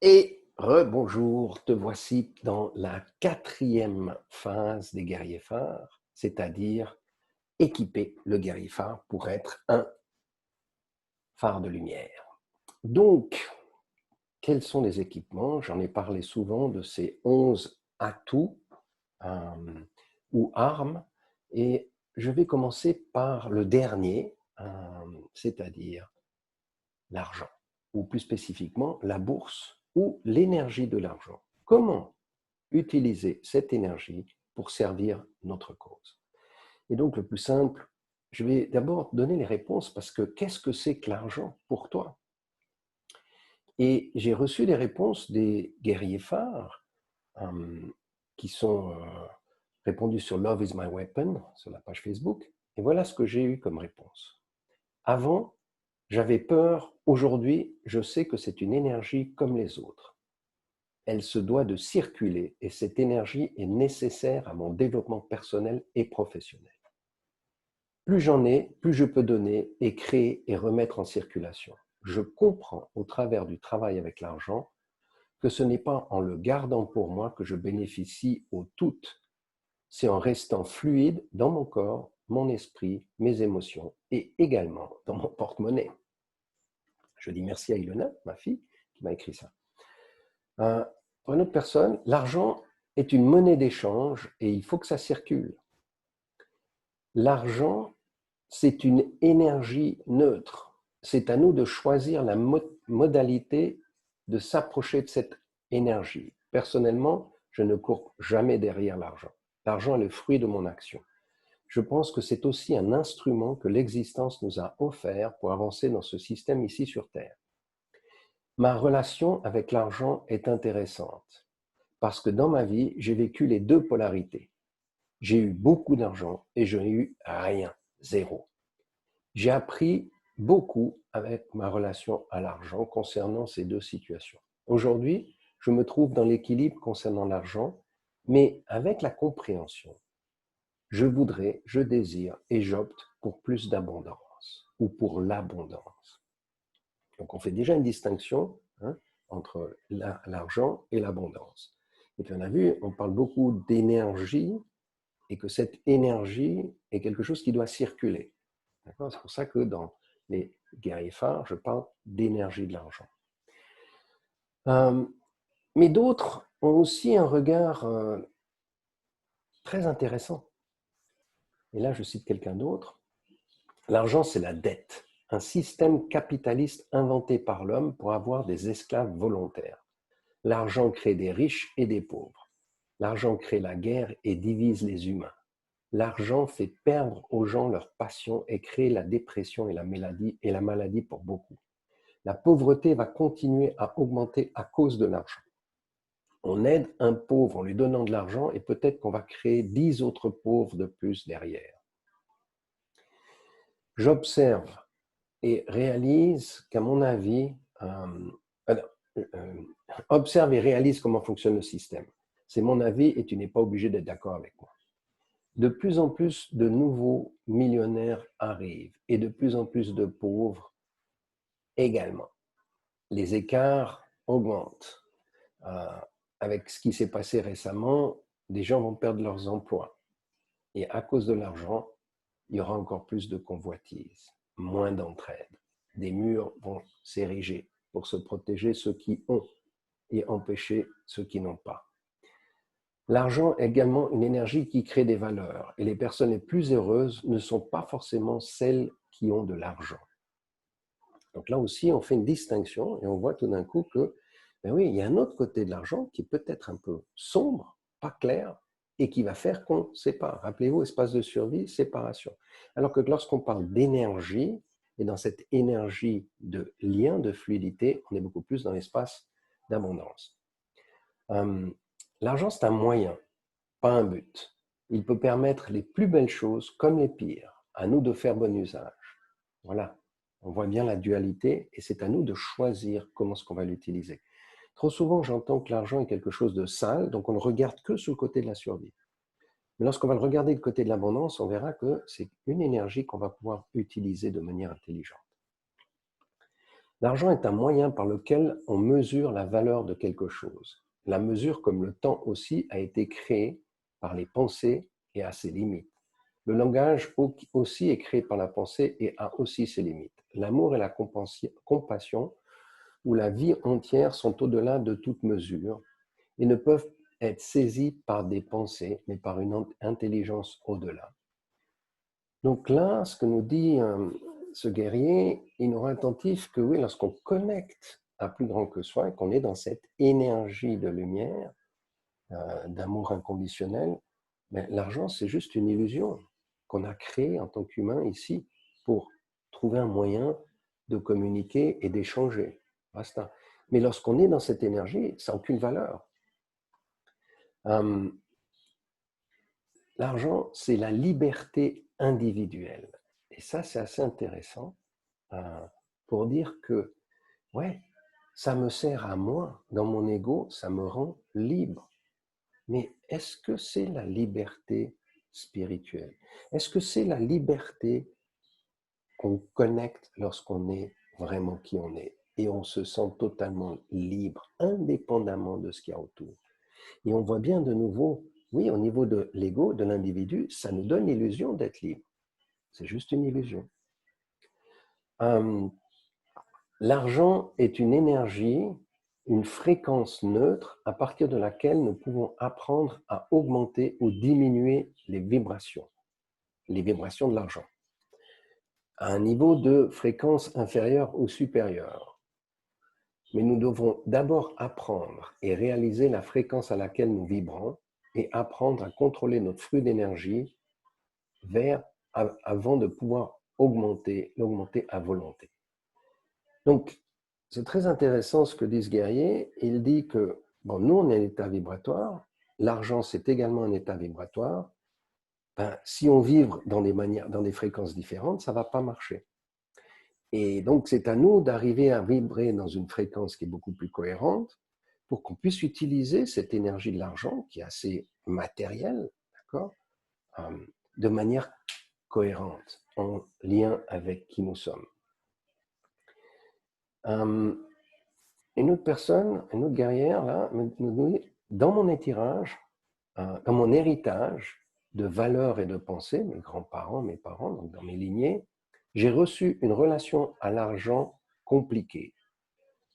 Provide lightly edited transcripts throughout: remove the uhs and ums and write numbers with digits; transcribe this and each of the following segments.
Et rebonjour, te voici dans la quatrième phase des guerriers phares, c'est-à-dire équiper le guerrier phare pour être un phare de lumière. Donc, quels sont les équipements? J'en ai parlé souvent de ces 11 atouts ou armes, et je vais commencer par le dernier, c'est-à-dire l'argent, ou plus spécifiquement la bourse ou l'énergie de l'argent. Comment utiliser cette énergie pour servir notre cause? Et donc, le plus simple, je vais d'abord donner les réponses parce que qu'est-ce que c'est que l'argent pour toi? Et j'ai reçu des réponses des guerriers phares qui sont répondus sur Love is my weapon, sur la page Facebook. Et voilà ce que j'ai eu comme réponse. Avant, j'avais peur. Aujourd'hui, je sais que c'est une énergie comme les autres. Elle se doit de circuler et cette énergie est nécessaire à mon développement personnel et professionnel. Plus j'en ai, plus je peux donner et créer et remettre en circulation. Je comprends au travers du travail avec l'argent que ce n'est pas en le gardant pour moi que je bénéficie au tout, c'est en restant fluide dans mon corps, mon esprit, mes émotions et également dans mon porte-monnaie. Je dis merci à Ilona, ma fille, qui m'a écrit ça. Pour une autre personne, l'argent est une monnaie d'échange et il faut que ça circule. L'argent, c'est une énergie neutre. C'est à nous de choisir la modalité de s'approcher de cette énergie. Personnellement, je ne cours jamais derrière l'argent. L'argent est le fruit de mon action. Je pense que c'est aussi un instrument que l'existence nous a offert pour avancer dans ce système ici sur Terre. Ma relation avec l'argent est intéressante parce que dans ma vie, j'ai vécu les deux polarités. J'ai eu beaucoup d'argent et je n'ai eu rien, zéro. J'ai appris beaucoup avec ma relation à l'argent concernant ces deux situations. Aujourd'hui, je me trouve dans l'équilibre concernant l'argent, mais avec la compréhension. Je voudrais, je désire et j'opte pour plus d'abondance ou pour l'abondance. Donc on fait déjà une distinction entre l'argent et l'abondance. Et puis on a vu, on parle beaucoup d'énergie et que cette énergie est quelque chose qui doit circuler. C'est pour ça que dans les guerriers phares, je parle d'énergie de l'argent. Mais d'autres ont aussi un regard très intéressant. Et là, je cite quelqu'un d'autre. L'argent, c'est la dette, un système capitaliste inventé par l'homme pour avoir des esclaves volontaires. L'argent crée des riches et des pauvres. L'argent crée la guerre et divise les humains. L'argent fait perdre aux gens leur passion et crée la dépression et la maladie pour beaucoup. La pauvreté va continuer à augmenter à cause de l'argent. On aide un pauvre en lui donnant de l'argent et peut-être qu'on va créer 10 autres pauvres de plus derrière. J'observe et réalise qu'à mon avis, observe et réalise comment fonctionne le système. C'est mon avis et tu n'es pas obligé d'être d'accord avec moi. De plus en plus de nouveaux millionnaires arrivent et de plus en plus de pauvres également. Les écarts augmentent. Avec ce qui s'est passé récemment, des gens vont perdre leurs emplois. Et à cause de l'argent, il y aura encore plus de convoitises, moins d'entraide. Des murs vont s'ériger pour se protéger ceux qui ont et empêcher ceux qui n'ont pas. L'argent est également une énergie qui crée des valeurs et les personnes les plus heureuses ne sont pas forcément celles qui ont de l'argent. Donc là aussi, on fait une distinction et on voit tout d'un coup que, ben oui, il y a un autre côté de l'argent qui est peut-être un peu sombre, pas clair, et qui va faire qu'on sépare. Rappelez-vous, espace de survie, séparation. Alors que lorsqu'on parle d'énergie, et dans cette énergie de lien, de fluidité, on est beaucoup plus dans l'espace d'abondance. L'argent, c'est un moyen, pas un but. Il peut permettre les plus belles choses comme les pires. À nous de faire bon usage. Voilà. On voit bien la dualité et c'est à nous de choisir comment est-ce qu'on va l'utiliser. Trop souvent, j'entends que l'argent est quelque chose de sale, donc on ne regarde que sur le côté de la survie. Mais lorsqu'on va le regarder du côté de l'abondance, on verra que c'est une énergie qu'on va pouvoir utiliser de manière intelligente. L'argent est un moyen par lequel on mesure la valeur de quelque chose. La mesure, comme le temps aussi, a été créée par les pensées et a ses limites. Le langage aussi est créé par la pensée et a aussi ses limites. L'amour et la compassion ou la vie entière sont au-delà de toute mesure et ne peuvent être saisis par des pensées, mais par une intelligence au-delà. Donc là, ce que nous dit ce guerrier, il nous rend attentif que oui, lorsqu'on connecte à plus grand que soi, et qu'on est dans cette énergie de lumière, d'amour inconditionnel, mais l'argent, c'est juste une illusion qu'on a créée en tant qu'humain ici pour trouver un moyen de communiquer et d'échanger. Basta. Mais lorsqu'on est dans cette énergie, ça n'a aucune valeur. L'argent, c'est la liberté individuelle. Et ça, c'est assez intéressant pour dire que, ouais, ça me sert à moi, dans mon ego, ça me rend libre. Mais est-ce que c'est la liberté spirituelle? Est-ce que c'est la liberté qu'on connecte lorsqu'on est vraiment qui on est et on se sent totalement libre, indépendamment de ce qu'il y a autour? Et on voit bien de nouveau, oui, au niveau de l'ego, de l'individu, ça nous donne l'illusion d'être libre. C'est juste une illusion. L'argent est une énergie, une fréquence neutre à partir de laquelle nous pouvons apprendre à augmenter ou diminuer les vibrations de l'argent, à un niveau de fréquence inférieur ou supérieur. Mais nous devons d'abord apprendre et réaliser la fréquence à laquelle nous vibrons et apprendre à contrôler notre flux d'énergie avant de pouvoir l'augmenter à volonté. Donc, c'est très intéressant ce que dit ce guerrier. Il dit que, bon, nous, on est un état vibratoire, l'argent, c'est également un état vibratoire. Ben, si on vibre dans des fréquences différentes, ça ne va pas marcher. Et donc, c'est à nous d'arriver à vibrer dans une fréquence qui est beaucoup plus cohérente pour qu'on puisse utiliser cette énergie de l'argent, qui est assez matérielle, d'accord, de manière cohérente, en lien avec qui nous sommes. Une autre personne, une autre guerrière, là, nous dit, dans mon héritage de valeurs et de pensées, mes grands-parents, mes parents, donc dans mes lignées, j'ai reçu une relation à l'argent compliquée.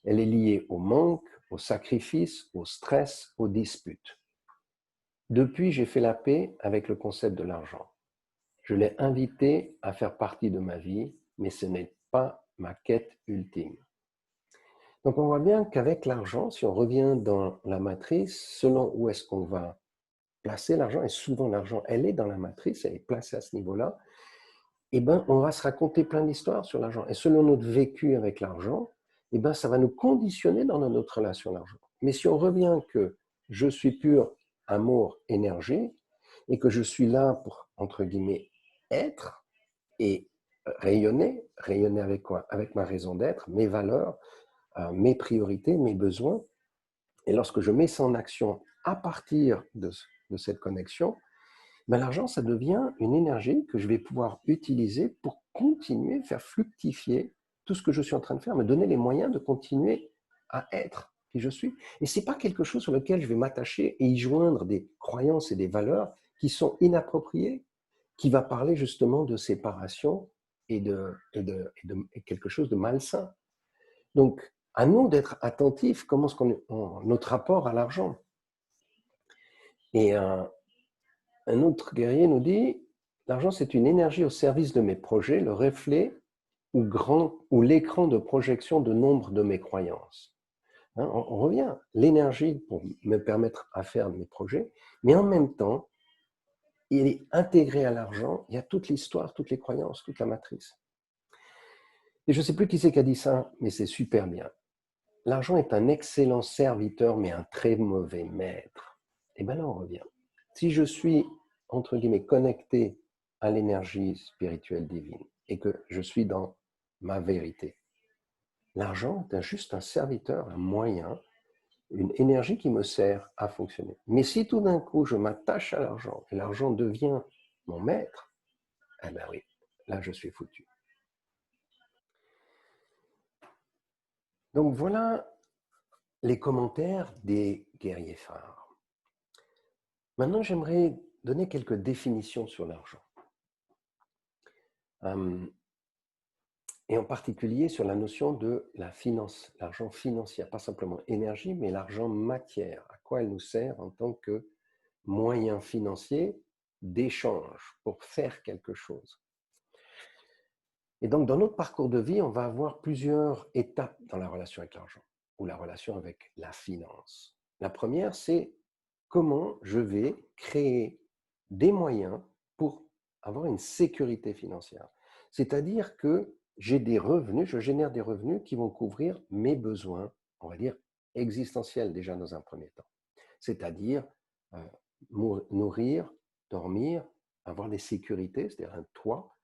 Elle est liée au manque, au sacrifice, au stress, aux disputes. Depuis, j'ai fait la paix avec le concept de l'argent. Je l'ai invité à faire partie de ma vie, mais ce n'est pas ma quête ultime. Donc on voit bien qu'avec l'argent, si on revient dans la matrice, selon où est-ce qu'on va placer l'argent, et souvent l'argent, elle est dans la matrice, elle est placée à ce niveau-là, eh ben, on va se raconter plein d'histoires sur l'argent. Et selon notre vécu avec l'argent, eh ben, ça va nous conditionner dans notre relation à l'argent. Mais si on revient que je suis pur amour, énergie, et que je suis là pour, entre guillemets, être et rayonner avec quoi? Avec ma raison d'être, mes valeurs, mes priorités, mes besoins. Et lorsque je mets ça en action à partir de cette connexion, ben l'argent, ça devient une énergie que je vais pouvoir utiliser pour continuer, faire fructifier tout ce que je suis en train de faire, me donner les moyens de continuer à être qui je suis. Et ce n'est pas quelque chose sur lequel je vais m'attacher et y joindre des croyances et des valeurs qui sont inappropriées, qui va parler justement de séparation et de quelque chose de malsain. Donc, à nous d'être attentifs comment notre rapport à l'argent. Et un autre guerrier nous dit, l'argent c'est une énergie au service de mes projets, le reflet ou l'écran de projection de nombre de mes croyances. Hein, on revient, l'énergie pour me permettre à faire mes projets, mais en même temps, il est intégré à l'argent, il y a toute l'histoire, toutes les croyances, toute la matrice. Et je ne sais plus qui c'est qui a dit ça, mais c'est super bien. L'argent est un excellent serviteur, mais un très mauvais maître. Et bien là, on revient. Si je suis, entre guillemets, connecté à l'énergie spirituelle divine et que je suis dans ma vérité, l'argent est juste un serviteur, un moyen, une énergie qui me sert à fonctionner. Mais si tout d'un coup, je m'attache à l'argent et l'argent devient mon maître, eh bien oui, là, je suis foutu. Donc voilà les commentaires des guerriers phares. Maintenant, j'aimerais donner quelques définitions sur l'argent. Et en particulier sur la notion de la finance, l'argent financier, pas simplement énergie, mais l'argent matière. À quoi elle nous sert en tant que moyen financier d'échange pour faire quelque chose. Et donc, dans notre parcours de vie, on va avoir plusieurs étapes dans la relation avec l'argent ou la relation avec la finance. La première, c'est comment je vais créer des moyens pour avoir une sécurité financière. C'est-à-dire que j'ai des revenus, je génère des revenus qui vont couvrir mes besoins, on va dire, existentiels déjà dans un premier temps. C'est-à-dire nourrir, dormir, avoir des sécurités, c'est-à-dire un toit,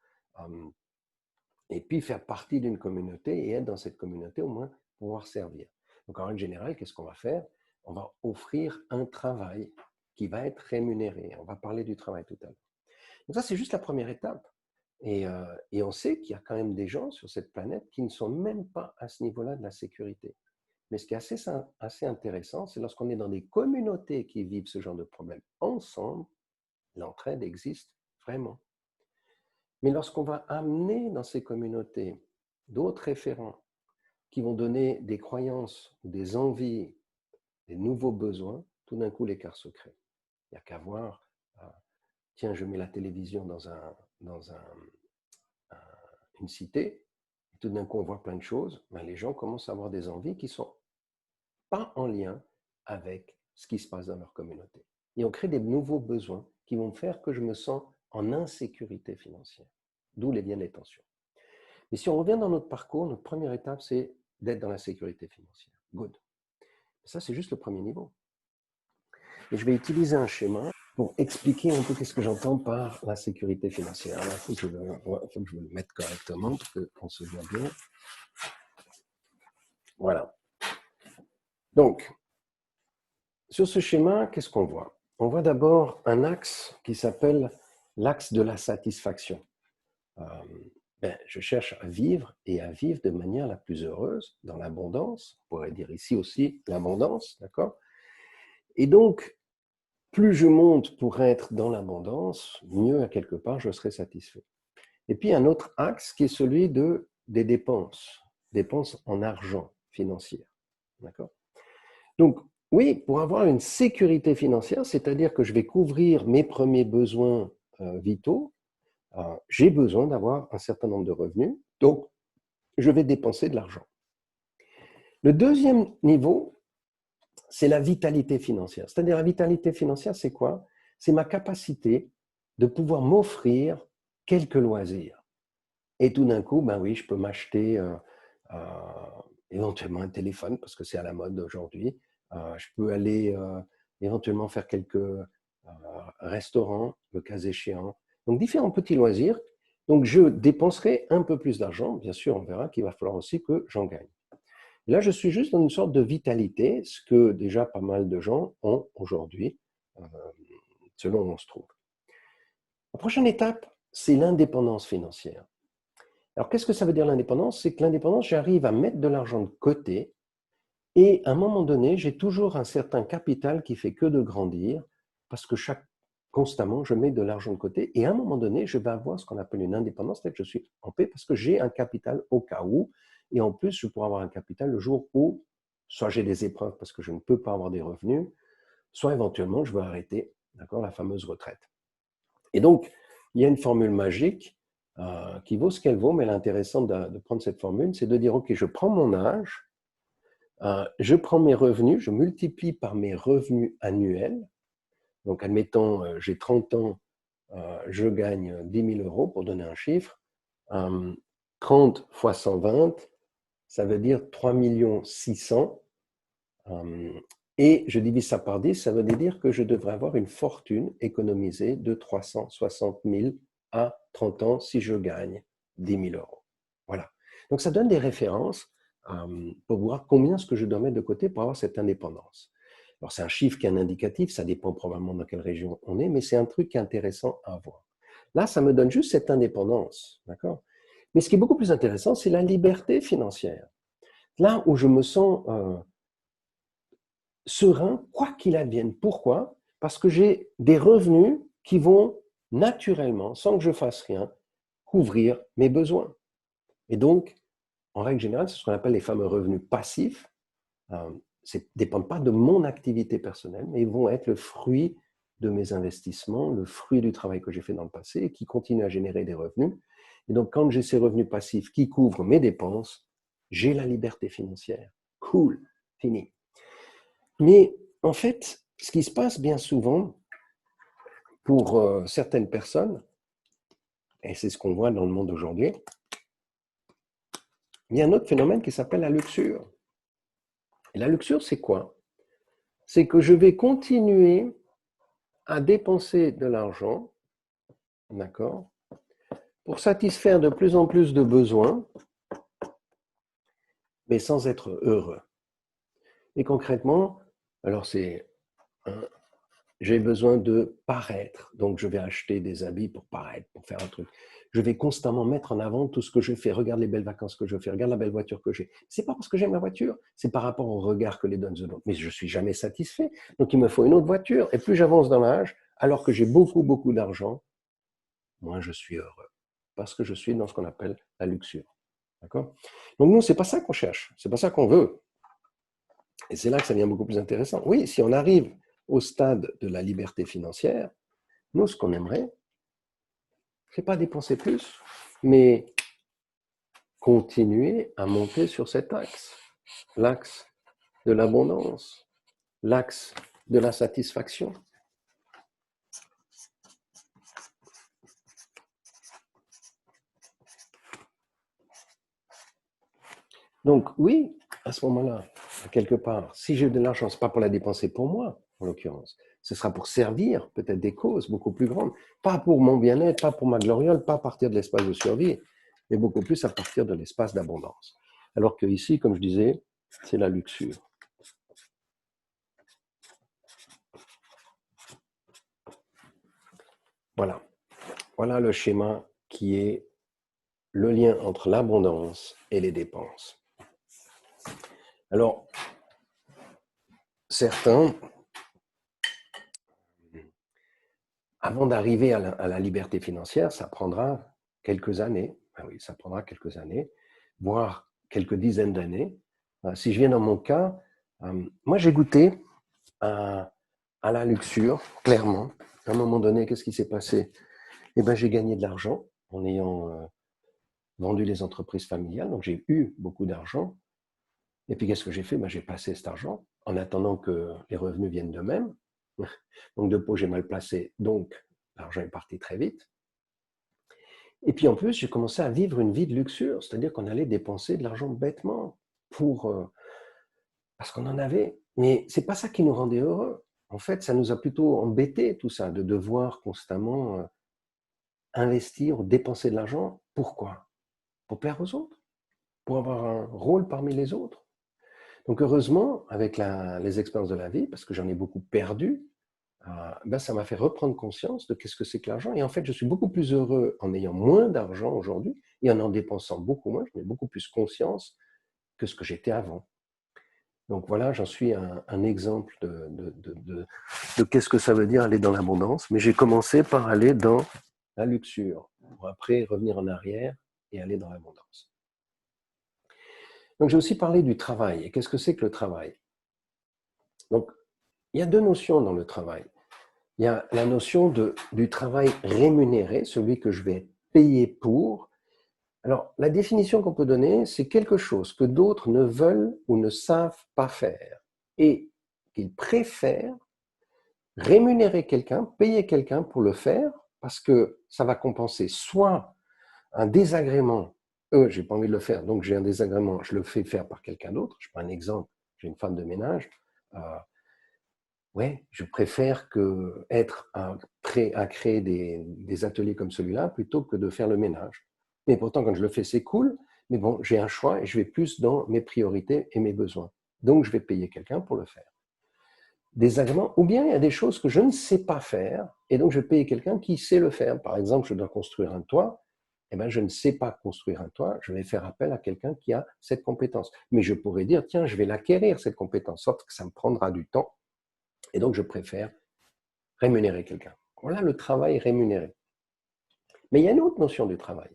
et puis faire partie d'une communauté et être dans cette communauté au moins pouvoir servir. Donc en règle générale, qu'est-ce qu'on va faire? On va offrir un travail qui va être rémunéré. On va parler du travail tout à l'heure. Donc ça, c'est juste la première étape. Et on sait qu'il y a quand même des gens sur cette planète qui ne sont même pas à ce niveau-là de la sécurité. Mais ce qui est assez intéressant, c'est lorsqu'on est dans des communautés qui vivent ce genre de problème ensemble, l'entraide existe vraiment. Mais lorsqu'on va amener dans ces communautés d'autres référents qui vont donner des croyances, des envies, des nouveaux besoins, tout d'un coup l'écart se crée. Il n'y a qu'à voir, tiens, je mets la télévision dans une cité, et tout d'un coup on voit plein de choses, ben, les gens commencent à avoir des envies qui ne sont pas en lien avec ce qui se passe dans leur communauté. Et on crée des nouveaux besoins qui vont faire que je me sens en insécurité financière, d'où les liens des tensions. Mais si on revient dans notre parcours, notre première étape, c'est d'être dans la sécurité financière. Good. Ça, c'est juste le premier niveau. Et je vais utiliser un schéma pour expliquer un peu qu'est-ce que j'entends par la sécurité financière. Alors, il faut que je le mette correctement pour qu'on se voit bien. Voilà. Donc, sur ce schéma, qu'est-ce qu'on voit? On voit d'abord un axe qui s'appelle l'axe de la satisfaction. Je cherche à vivre et à vivre de manière la plus heureuse, dans l'abondance. On pourrait dire ici aussi l'abondance, d'accord? Et donc, plus je monte pour être dans l'abondance, mieux à quelque part je serai satisfait. Et puis un autre axe qui est celui des dépenses en argent financier. D'accord? Donc, oui, pour avoir une sécurité financière, c'est-à-dire que je vais couvrir mes premiers besoins vitaux, j'ai besoin d'avoir un certain nombre de revenus, donc je vais dépenser de l'argent. Le deuxième niveau, c'est la vitalité financière. C'est-à-dire la vitalité financière, c'est quoi? C'est ma capacité de pouvoir m'offrir quelques loisirs. Et tout d'un coup, ben oui, je peux m'acheter éventuellement un téléphone parce que c'est à la mode aujourd'hui. Je peux aller éventuellement faire quelques restaurants, le cas échéant. Donc différents petits loisirs. Donc je dépenserai un peu plus d'argent. Bien sûr, on verra qu'il va falloir aussi que j'en gagne. Et là, je suis juste dans une sorte de vitalité, ce que déjà pas mal de gens ont aujourd'hui, selon où on se trouve. La prochaine étape, c'est l'indépendance financière. Alors, qu'est-ce que ça veut dire l'indépendance? C'est que l'indépendance, j'arrive à mettre de l'argent de côté et à un moment donné, j'ai toujours un certain capital qui fait que de grandir parce que constamment, je mets de l'argent de côté et à un moment donné, je vais avoir ce qu'on appelle une indépendance, c'est-à-dire que je suis en paix parce que j'ai un capital au cas où et en plus, je pourrai avoir un capital le jour où soit j'ai des épreuves parce que je ne peux pas avoir des revenus, soit éventuellement, je vais arrêter, d'accord, la fameuse retraite. Et donc, il y a une formule magique qui vaut ce qu'elle vaut, mais elle est intéressante de prendre cette formule, c'est de dire, OK, je prends mon âge, je prends mes revenus, je multiplie par mes revenus annuels. Donc, admettons, j'ai 30 ans, je gagne 10 000 euros, pour donner un chiffre. 30 fois 120, ça veut dire 3 600 000. Et je divise ça par 10, ça veut dire que je devrais avoir une fortune économisée de 360 000 à 30 ans si je gagne 10 000 euros. Voilà. Donc ça donne des références pour voir combien est-ce que je dois mettre de côté pour avoir cette indépendance. Alors c'est un chiffre qui est un indicatif, ça dépend probablement dans quelle région on est, mais c'est un truc qui est intéressant à voir. Là, ça me donne juste cette indépendance, d'accord? Mais ce qui est beaucoup plus intéressant, c'est la liberté financière. là où je me sens serein, quoi qu'il advienne. Pourquoi? Parce que j'ai des revenus qui vont naturellement, sans que je fasse rien, couvrir mes besoins. Et donc, en règle générale, c'est ce qu'on appelle les fameux revenus passifs. Ne dépendent pas de mon activité personnelle, mais ils vont être le fruit de mes investissements, le fruit du travail que j'ai fait dans le passé et qui continue à générer des revenus. Et donc, quand j'ai ces revenus passifs qui couvrent mes dépenses, j'ai la liberté financière. Cool, fini. Mais en fait, ce qui se passe bien souvent pour certaines personnes, et c'est ce qu'on voit dans le monde aujourd'hui, il y a un autre phénomène qui s'appelle la luxure. Et la luxure, c'est quoi? C'est que je vais continuer à dépenser de l'argent, d'accord, pour satisfaire de plus en plus de besoins, mais sans être heureux. Et concrètement, alors j'ai besoin de paraître, donc je vais acheter des habits pour paraître, pour faire un truc. Je vais constamment mettre en avant tout ce que je fais. Regarde les belles vacances que je fais, regarde la belle voiture que j'ai. C'est pas parce que j'aime la voiture, c'est par rapport au regard que les donne autres. Mais je suis jamais satisfait, donc il me faut une autre voiture. Et plus j'avance dans l'âge, alors que j'ai beaucoup d'argent, moins je suis heureux, parce que je suis dans ce qu'on appelle la luxure. D'accord? Donc nous, c'est pas ça qu'on cherche, c'est pas ça qu'on veut. Et c'est là que ça devient beaucoup plus intéressant. Oui, si on arrive au stade de la liberté financière, nous, ce qu'on aimerait, c'est pas dépenser plus, mais continuer à monter sur cet axe, l'axe de l'abondance, l'axe de la satisfaction. Donc oui, à ce moment-là, quelque part, si j'ai de l'argent, ce n'est pas pour la dépenser pour moi, en l'occurrence. Ce sera pour servir peut-être des causes beaucoup plus grandes. Pas pour mon bien-être, pas pour ma gloriole, pas à partir de l'espace de survie, mais beaucoup plus à partir de l'espace d'abondance. Alors que ici, comme je disais, c'est la luxure. Voilà. Voilà le schéma qui est le lien entre l'abondance et les dépenses. Alors, certains, avant d'arriver à la liberté financière, ça prendra quelques années. Ah oui, ça prendra quelques années, voire quelques dizaines d'années. Si je viens dans mon cas, moi j'ai goûté à la luxure, clairement. À un moment donné, qu'est-ce qui s'est passé? Eh bien, j'ai gagné de l'argent en ayant vendu les entreprises familiales. Donc, j'ai eu beaucoup d'argent. Et puis, qu'est-ce que j'ai fait? Ben, j'ai passé cet argent en attendant que les revenus viennent d'eux-mêmes. Donc, de pot, j'ai mal placé. Donc, l'argent est parti très vite. Et puis, en plus, j'ai commencé à vivre une vie de luxure. C'est-à-dire qu'on allait dépenser de l'argent bêtement parce qu'on en avait. Mais ce n'est pas ça qui nous rendait heureux. En fait, ça nous a plutôt embêté, tout ça, de devoir constamment investir ou dépenser de l'argent. Pourquoi? Pour plaire aux autres? Pour avoir un rôle parmi les autres? Donc heureusement, avec les expériences de la vie, parce que j'en ai beaucoup perdu, ben ça m'a fait reprendre conscience de qu'est-ce que c'est que l'argent. Et en fait, je suis beaucoup plus heureux en ayant moins d'argent aujourd'hui et en dépensant beaucoup moins. J'en ai beaucoup plus conscience que ce que j'étais avant. Donc voilà, j'en suis un exemple de qu'est-ce que ça veut dire aller dans l'abondance. Mais j'ai commencé par aller dans la luxure, pour après revenir en arrière et aller dans l'abondance. Donc j'ai aussi parlé du travail. Et qu'est-ce que c'est que le travail? Donc, il y a deux notions dans le travail. Il y a la notion du travail rémunéré, celui que je vais être payé pour. Alors, la définition qu'on peut donner, c'est quelque chose que d'autres ne veulent ou ne savent pas faire et qu'ils préfèrent rémunérer quelqu'un, payer quelqu'un pour le faire parce que ça va compenser soit un désagrément. J'ai pas envie de le faire, donc j'ai un désagrément, je le fais faire par quelqu'un d'autre. Je prends un exemple, j'ai une femme de ménage. Ouais, je préfère être prêt à créer des ateliers comme celui-là plutôt que de faire le ménage. Mais pourtant, quand je le fais, c'est cool. Mais bon, j'ai un choix et je vais plus dans mes priorités et mes besoins. Donc, je vais payer quelqu'un pour le faire. Désagrément, ou bien il y a des choses que je ne sais pas faire et donc je vais payer quelqu'un qui sait le faire. Par exemple, je dois construire un toit. eh ben, je ne sais pas construire un toit, je vais faire appel à quelqu'un qui a cette compétence. Mais je pourrais dire, tiens, je vais l'acquérir, cette compétence, sorte que ça me prendra du temps. Et donc, je préfère rémunérer quelqu'un. Voilà le travail rémunéré. Mais il y a une autre notion du travail.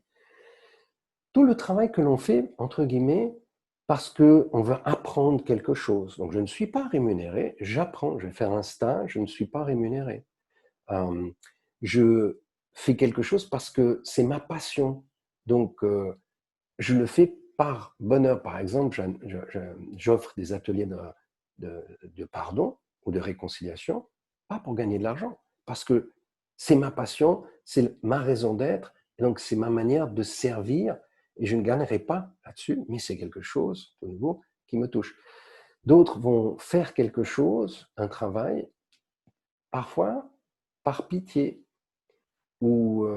Tout le travail que l'on fait, entre guillemets, parce qu'on veut apprendre quelque chose. Donc, je ne suis pas rémunéré, j'apprends, je vais faire un stage, je ne suis pas rémunéré. Je fais quelque chose parce que c'est ma passion. Donc, je le fais par bonheur. Par exemple, j'offre des ateliers de pardon ou de réconciliation, pas pour gagner de l'argent, parce que c'est ma passion, c'est ma raison d'être, et donc c'est ma manière de servir, et je ne gagnerai pas là-dessus, mais c'est quelque chose, de nouveau, qui me touche. D'autres vont faire quelque chose, un travail, parfois par pitié, ou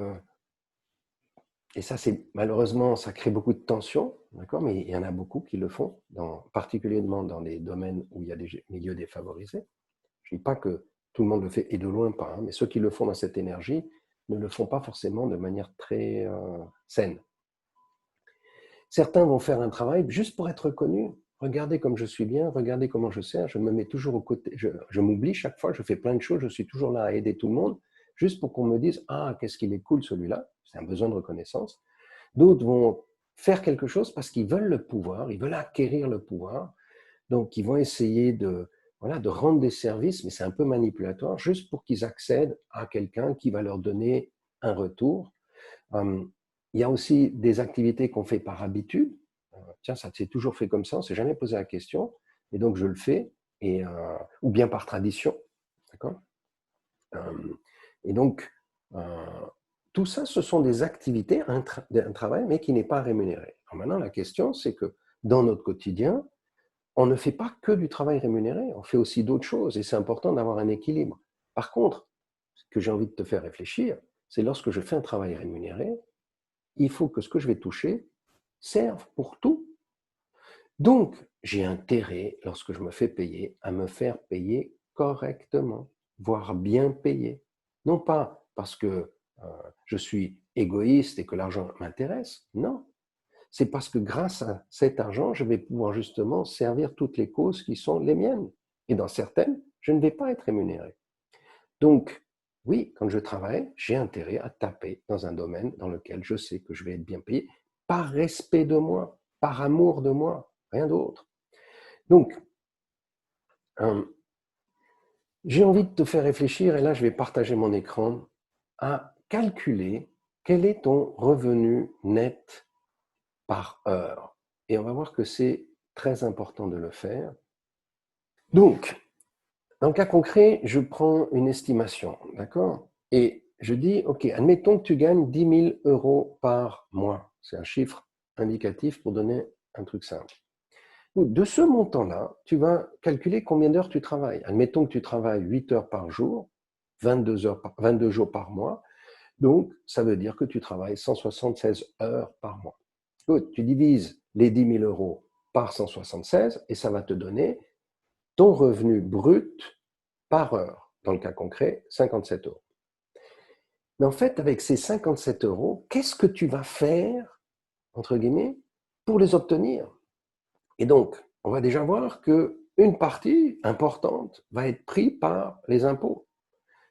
et ça, c'est malheureusement, ça crée beaucoup de tensions, d'accord, mais il y en a beaucoup qui le font, particulièrement dans les domaines où il y a des milieux défavorisés. Je ne dis pas que tout le monde le fait, et de loin pas, hein, mais ceux qui le font dans cette énergie ne le font pas forcément de manière très saine. Certains vont faire un travail juste pour être reconnus. Regardez comme je suis bien, regardez comment je sers, je me mets toujours aux côtés, je m'oublie chaque fois, je fais plein de choses, je suis toujours là à aider tout le monde, juste pour qu'on me dise « Ah, qu'est-ce qu'il est cool celui-là », c'est un besoin de reconnaissance. D'autres vont faire quelque chose parce qu'ils veulent le pouvoir, ils veulent acquérir le pouvoir, donc ils vont essayer de rendre des services, mais c'est un peu manipulatoire, juste pour qu'ils accèdent à quelqu'un qui va leur donner un retour. Il y a aussi des activités qu'on fait par habitude. Tiens, ça s'est toujours fait comme ça, on ne s'est jamais posé la question, et donc je le fais, ou bien par tradition. D'accord ? Et donc, tout ça, ce sont des activités, un travail, mais qui n'est pas rémunéré. Alors maintenant, la question, c'est que dans notre quotidien, on ne fait pas que du travail rémunéré, on fait aussi d'autres choses, et c'est important d'avoir un équilibre. Par contre, ce que j'ai envie de te faire réfléchir, c'est lorsque je fais un travail rémunéré, il faut que ce que je vais toucher serve pour tout. Donc, j'ai intérêt, lorsque je me fais payer, à me faire payer correctement, voire bien payer. Non pas parce que je suis égoïste et que l'argent m'intéresse, non. C'est parce que grâce à cet argent, je vais pouvoir justement servir toutes les causes qui sont les miennes. Et dans certaines, je ne vais pas être rémunéré. Donc, oui, quand je travaille, j'ai intérêt à taper dans un domaine dans lequel je sais que je vais être bien payé, par respect de moi, par amour de moi, rien d'autre. Donc, j'ai envie de te faire réfléchir, et là je vais partager mon écran, à calculer quel est ton revenu net par heure. Et on va voir que c'est très important de le faire. Donc, dans le cas concret, je prends une estimation, d'accord ? Et je dis, OK, admettons que tu gagnes 10 000 euros par mois. C'est un chiffre indicatif pour donner un truc simple. De ce montant-là, tu vas calculer combien d'heures tu travailles. Admettons que tu travailles 8 heures par jour, 22 jours par mois. Donc, ça veut dire que tu travailles 176 heures par mois. Good. Tu divises les 10 000 euros par 176 et ça va te donner ton revenu brut par heure. Dans le cas concret, 57 euros. Mais en fait, avec ces 57 euros, qu'est-ce que tu vas faire, entre guillemets, pour les obtenir ? Et donc, on va déjà voir qu'une partie importante va être prise par les impôts.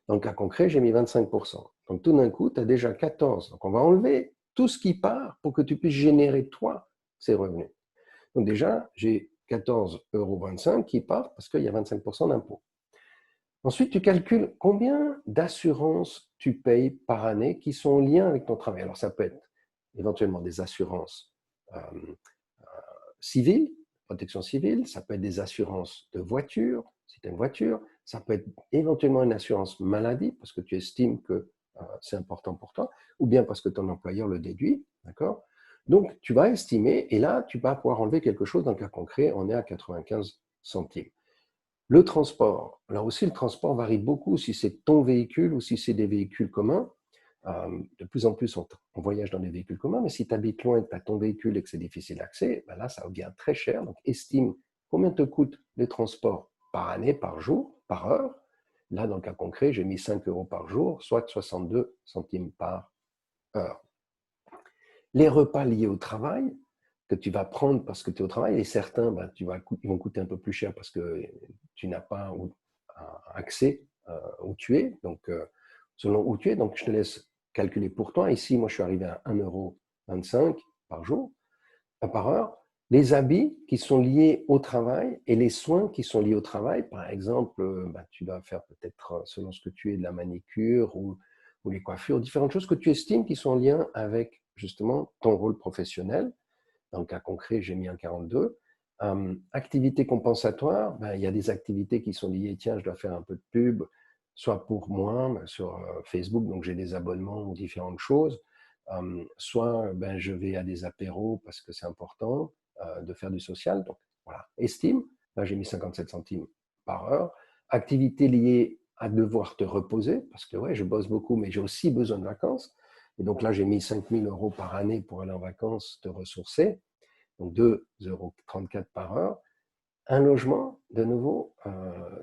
Dans le cas concret, j'ai mis 25%. Donc tout d'un coup, tu as déjà 14. Donc on va enlever tout ce qui part pour que tu puisses générer, toi, ces revenus. Donc déjà, j'ai 14,25 € qui partent parce qu'il y a 25% d'impôts. Ensuite, tu calcules combien d'assurances tu payes par année qui sont en lien avec ton travail. Alors ça peut être éventuellement des assurances civiles, protection civile, ça peut être des assurances de voiture, si tu as une voiture, ça peut être éventuellement une assurance maladie, parce que tu estimes que c'est important pour toi, ou bien parce que ton employeur le déduit, d'accord ? Donc, tu vas estimer, et là, tu vas pouvoir enlever quelque chose. Dans le cas concret, on est à 95 centimes. Le transport, là aussi, le transport varie beaucoup, si c'est ton véhicule ou si c'est des véhicules communs. De plus en plus, on voyage dans des véhicules communs, mais si tu habites loin et que tu as ton véhicule et que c'est difficile d'accès, ben là, ça devient très cher. Donc, estime combien te coûtent les transports par année, par jour, par heure. Là, dans le cas concret, j'ai mis 5 € par jour, soit 62 centimes par heure. Les repas liés au travail que tu vas prendre parce que tu es au travail, et certains, ils vont coûter un peu plus cher parce que tu n'as pas accès où tu es, donc selon où tu es. Donc, je te laisse calculer pour toi. Ici, moi, je suis arrivé à 1,25 € par jour, par heure. Les habits qui sont liés au travail et les soins qui sont liés au travail, par exemple, tu dois faire peut-être, selon ce que tu es, de la manicure ou les coiffures, différentes choses que tu estimes qui sont en lien avec justement ton rôle professionnel. Dans le cas concret, j'ai mis un 42. Activités compensatoires, il y a des activités qui sont liées, tiens, je dois faire un peu de pub, soit pour moi, sur Facebook, donc j'ai des abonnements ou différentes choses, soit je vais à des apéros parce que c'est important de faire du social. Donc voilà, estime, là j'ai mis 57 centimes par heure. Activités liées à devoir te reposer, parce que ouais, je bosse beaucoup, mais j'ai aussi besoin de vacances. Et donc là, j'ai mis 5 000 € par année pour aller en vacances, te ressourcer. Donc 2,34 € par heure. Un logement, de nouveau,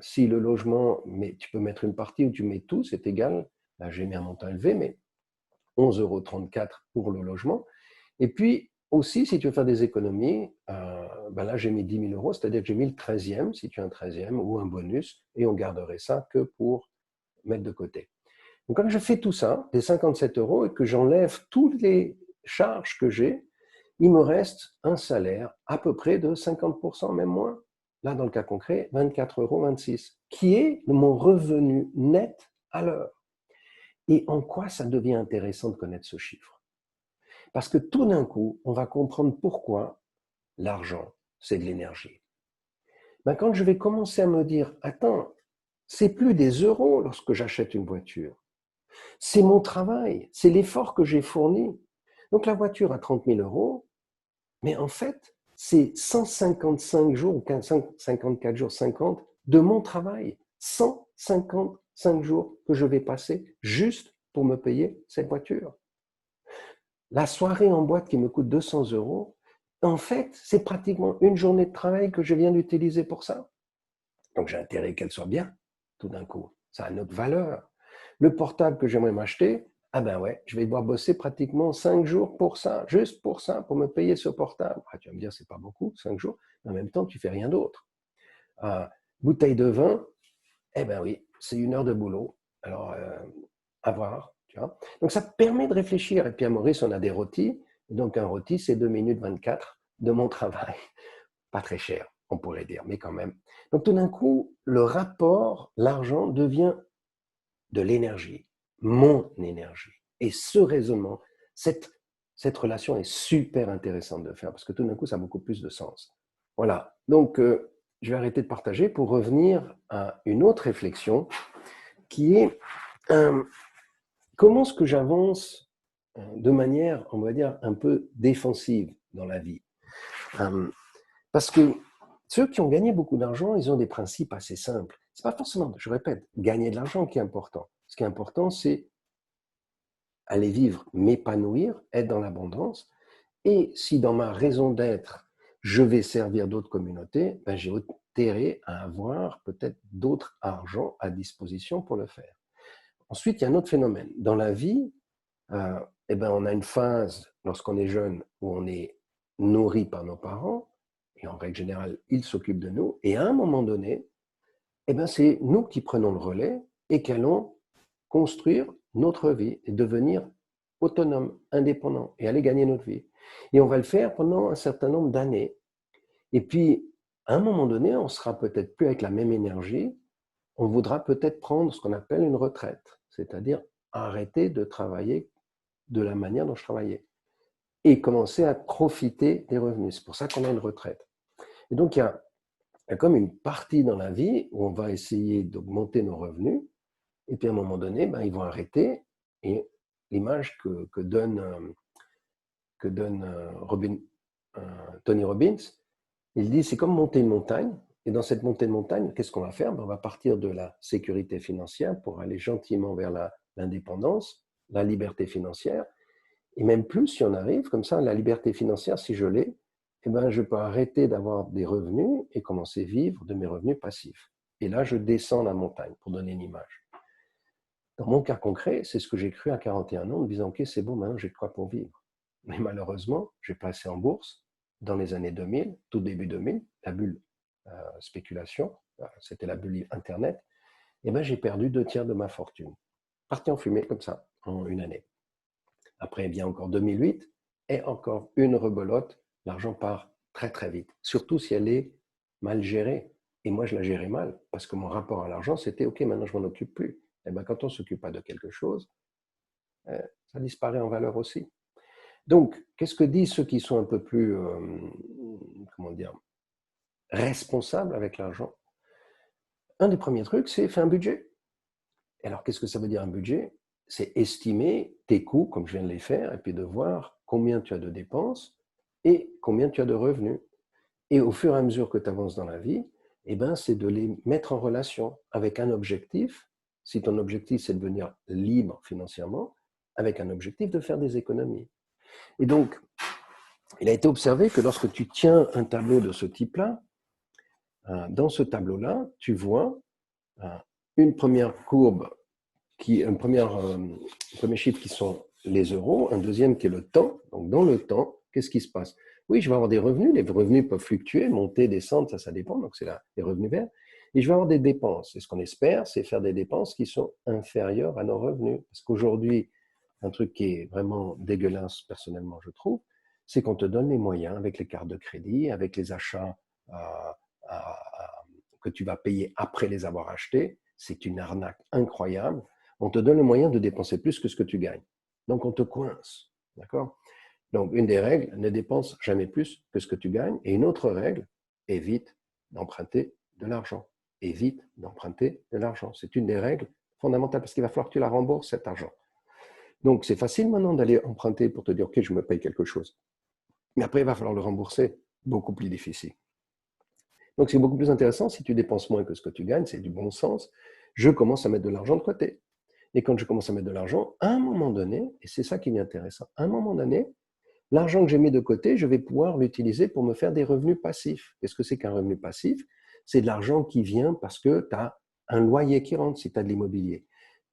si le logement, mais tu peux mettre une partie ou tu mets tout, c'est égal. Là, j'ai mis un montant élevé, mais 11,34 € pour le logement. Et puis aussi, si tu veux faire des économies, là, j'ai mis 10 000 €, c'est-à-dire que j'ai mis le 13e, si tu as un 13e ou un bonus, et on garderait ça que pour mettre de côté. Donc, quand je fais tout ça, les 57 € et que j'enlève toutes les charges que j'ai, il me reste un salaire à peu près de 50%, même moins. Là, dans le cas concret, 24,26 €, qui est mon revenu net à l'heure. Et en quoi ça devient intéressant de connaître ce chiffre? Parce que tout d'un coup, on va comprendre pourquoi l'argent, c'est de l'énergie. Quand je vais commencer à me dire, attends, c'est plus des euros lorsque j'achète une voiture. C'est mon travail, c'est l'effort que j'ai fourni. Donc la voiture à 30 000 €, mais en fait, c'est 155 jours ou 54 jours, 50 de mon travail. 155 jours que je vais passer juste pour me payer cette voiture. La soirée en boîte qui me coûte 200 €, en fait, c'est pratiquement une journée de travail que je viens d'utiliser pour ça. Donc j'ai intérêt qu'elle soit bien, tout d'un coup. Ça a une autre valeur. Le portable que j'aimerais m'acheter, ah ben ouais, je vais devoir bosser pratiquement 5 jours pour ça, juste pour ça, pour me payer ce portable. Ah, tu vas me dire, c'est pas beaucoup, 5 jours, mais en même temps, tu fais rien d'autre. Bouteille de vin, eh ben oui, c'est 1 heure de boulot. Alors, à voir, tu vois. Donc, ça permet de réfléchir. Et puis, à Maurice, on a des rôtis. Donc, un rôti, c'est 2 minutes 24 de mon travail. Pas très cher, on pourrait dire, mais quand même. Donc, tout d'un coup, le rapport, l'argent devient de l'énergie, mon énergie. Et ce raisonnement, cette relation est super intéressante de faire parce que tout d'un coup, ça a beaucoup plus de sens. Voilà, donc je vais arrêter de partager pour revenir à une autre réflexion qui est comment est-ce que j'avance de manière, on va dire, un peu défensive dans la vie. Parce que ceux qui ont gagné beaucoup d'argent, ils ont des principes assez simples. Ce n'est pas forcément, je répète, gagner de l'argent qui est important. Ce qui est important, c'est aller vivre, m'épanouir, être dans l'abondance. Et si dans ma raison d'être, je vais servir d'autres communautés, j'ai intérêt à avoir peut-être d'autres argent à disposition pour le faire. Ensuite, il y a un autre phénomène. Dans la vie, on a une phase, lorsqu'on est jeune, où on est nourri par nos parents, et en règle générale, ils s'occupent de nous, et à un moment donné, c'est nous qui prenons le relais et qui allons construire notre vie et devenir autonome, indépendant et aller gagner notre vie. Et on va le faire pendant un certain nombre d'années. Et puis, à un moment donné, on sera peut-être plus avec la même énergie. On voudra peut-être prendre ce qu'on appelle une retraite, c'est-à-dire arrêter de travailler de la manière dont je travaillais et commencer à profiter des revenus. C'est pour ça qu'on a une retraite. Et donc, il y a comme une partie dans la vie où on va essayer d'augmenter nos revenus. Et puis à un moment donné, ils vont arrêter. Et l'image que donne Tony Robbins, il dit c'est comme monter une montagne. Et dans cette montée de montagne, qu'est-ce qu'on va faire? On va partir de la sécurité financière pour aller gentiment vers l'indépendance, la liberté financière. Et même plus, si on arrive comme ça, la liberté financière, si je l'ai, je peux arrêter d'avoir des revenus et commencer à vivre de mes revenus passifs. Et là, je descends la montagne, pour donner une image. Dans mon cas concret, c'est ce que j'ai cru à 41 ans, en me disant, OK, c'est bon, maintenant j'ai de quoi pour vivre. Mais malheureusement, j'ai passé en bourse dans les années 2000, tout début 2000, la bulle spéculation, c'était la bulle Internet, et ben j'ai perdu 2 tiers de ma fortune. Parti en fumée comme ça, en une année. Après, bien encore 2008, et encore une rebelote, l'argent part très très vite, surtout si elle est mal gérée. Et moi, je la gérais mal, parce que mon rapport à l'argent, c'était, OK, maintenant je m'en occupe plus. Et bien, quand on ne s'occupe pas de quelque chose, ça disparaît en valeur aussi. Donc, qu'est-ce que disent ceux qui sont un peu plus, comment dire, responsables avec l'argent? Un des premiers trucs, c'est faire un budget. Et alors, qu'est-ce que ça veut dire un budget? C'est estimer tes coûts, comme je viens de les faire, et puis de voir combien tu as de dépenses et combien tu as de revenus. Et au fur et à mesure que tu avances dans la vie, eh ben, c'est de les mettre en relation avec un objectif. Si ton objectif, c'est de devenir libre financièrement, avec un objectif de faire des économies. Et donc, il a été observé que lorsque tu tiens un tableau de ce type-là, dans ce tableau-là, tu vois une première courbe, un premier chiffre qui sont les euros, un deuxième qui est le temps. Donc, dans le temps, qu'est-ce qui se passe? Oui, je vais avoir des revenus. Les revenus peuvent fluctuer, monter, descendre, ça dépend. Donc, c'est là les revenus verts. Et je vais avoir des dépenses. Et ce qu'on espère, c'est faire des dépenses qui sont inférieures à nos revenus. Parce qu'aujourd'hui, un truc qui est vraiment dégueulasse, personnellement, je trouve, c'est qu'on te donne les moyens avec les cartes de crédit, avec les achats que tu vas payer après les avoir achetés. C'est une arnaque incroyable. On te donne le moyen de dépenser plus que ce que tu gagnes. Donc, on te coince. D'accord? Donc, une des règles, ne dépense jamais plus que ce que tu gagnes. Et une autre règle, évite d'emprunter de l'argent. Évite d'emprunter de l'argent. C'est une des règles fondamentales parce qu'il va falloir que tu la rembourses, cet argent. Donc, c'est facile maintenant d'aller emprunter pour te dire, OK, je me paye quelque chose. Mais après, il va falloir le rembourser. Beaucoup plus difficile. Donc, c'est beaucoup plus intéressant si tu dépenses moins que ce que tu gagnes. C'est du bon sens. Je commence à mettre de l'argent de côté. Et quand je commence à mettre de l'argent, à un moment donné, et c'est ça qui est intéressant, à un moment donné, l'argent que j'ai mis de côté, je vais pouvoir l'utiliser pour me faire des revenus passifs. Qu'est-ce que c'est qu'un revenu passif? C'est de l'argent qui vient parce que tu as un loyer qui rentre si tu as de l'immobilier.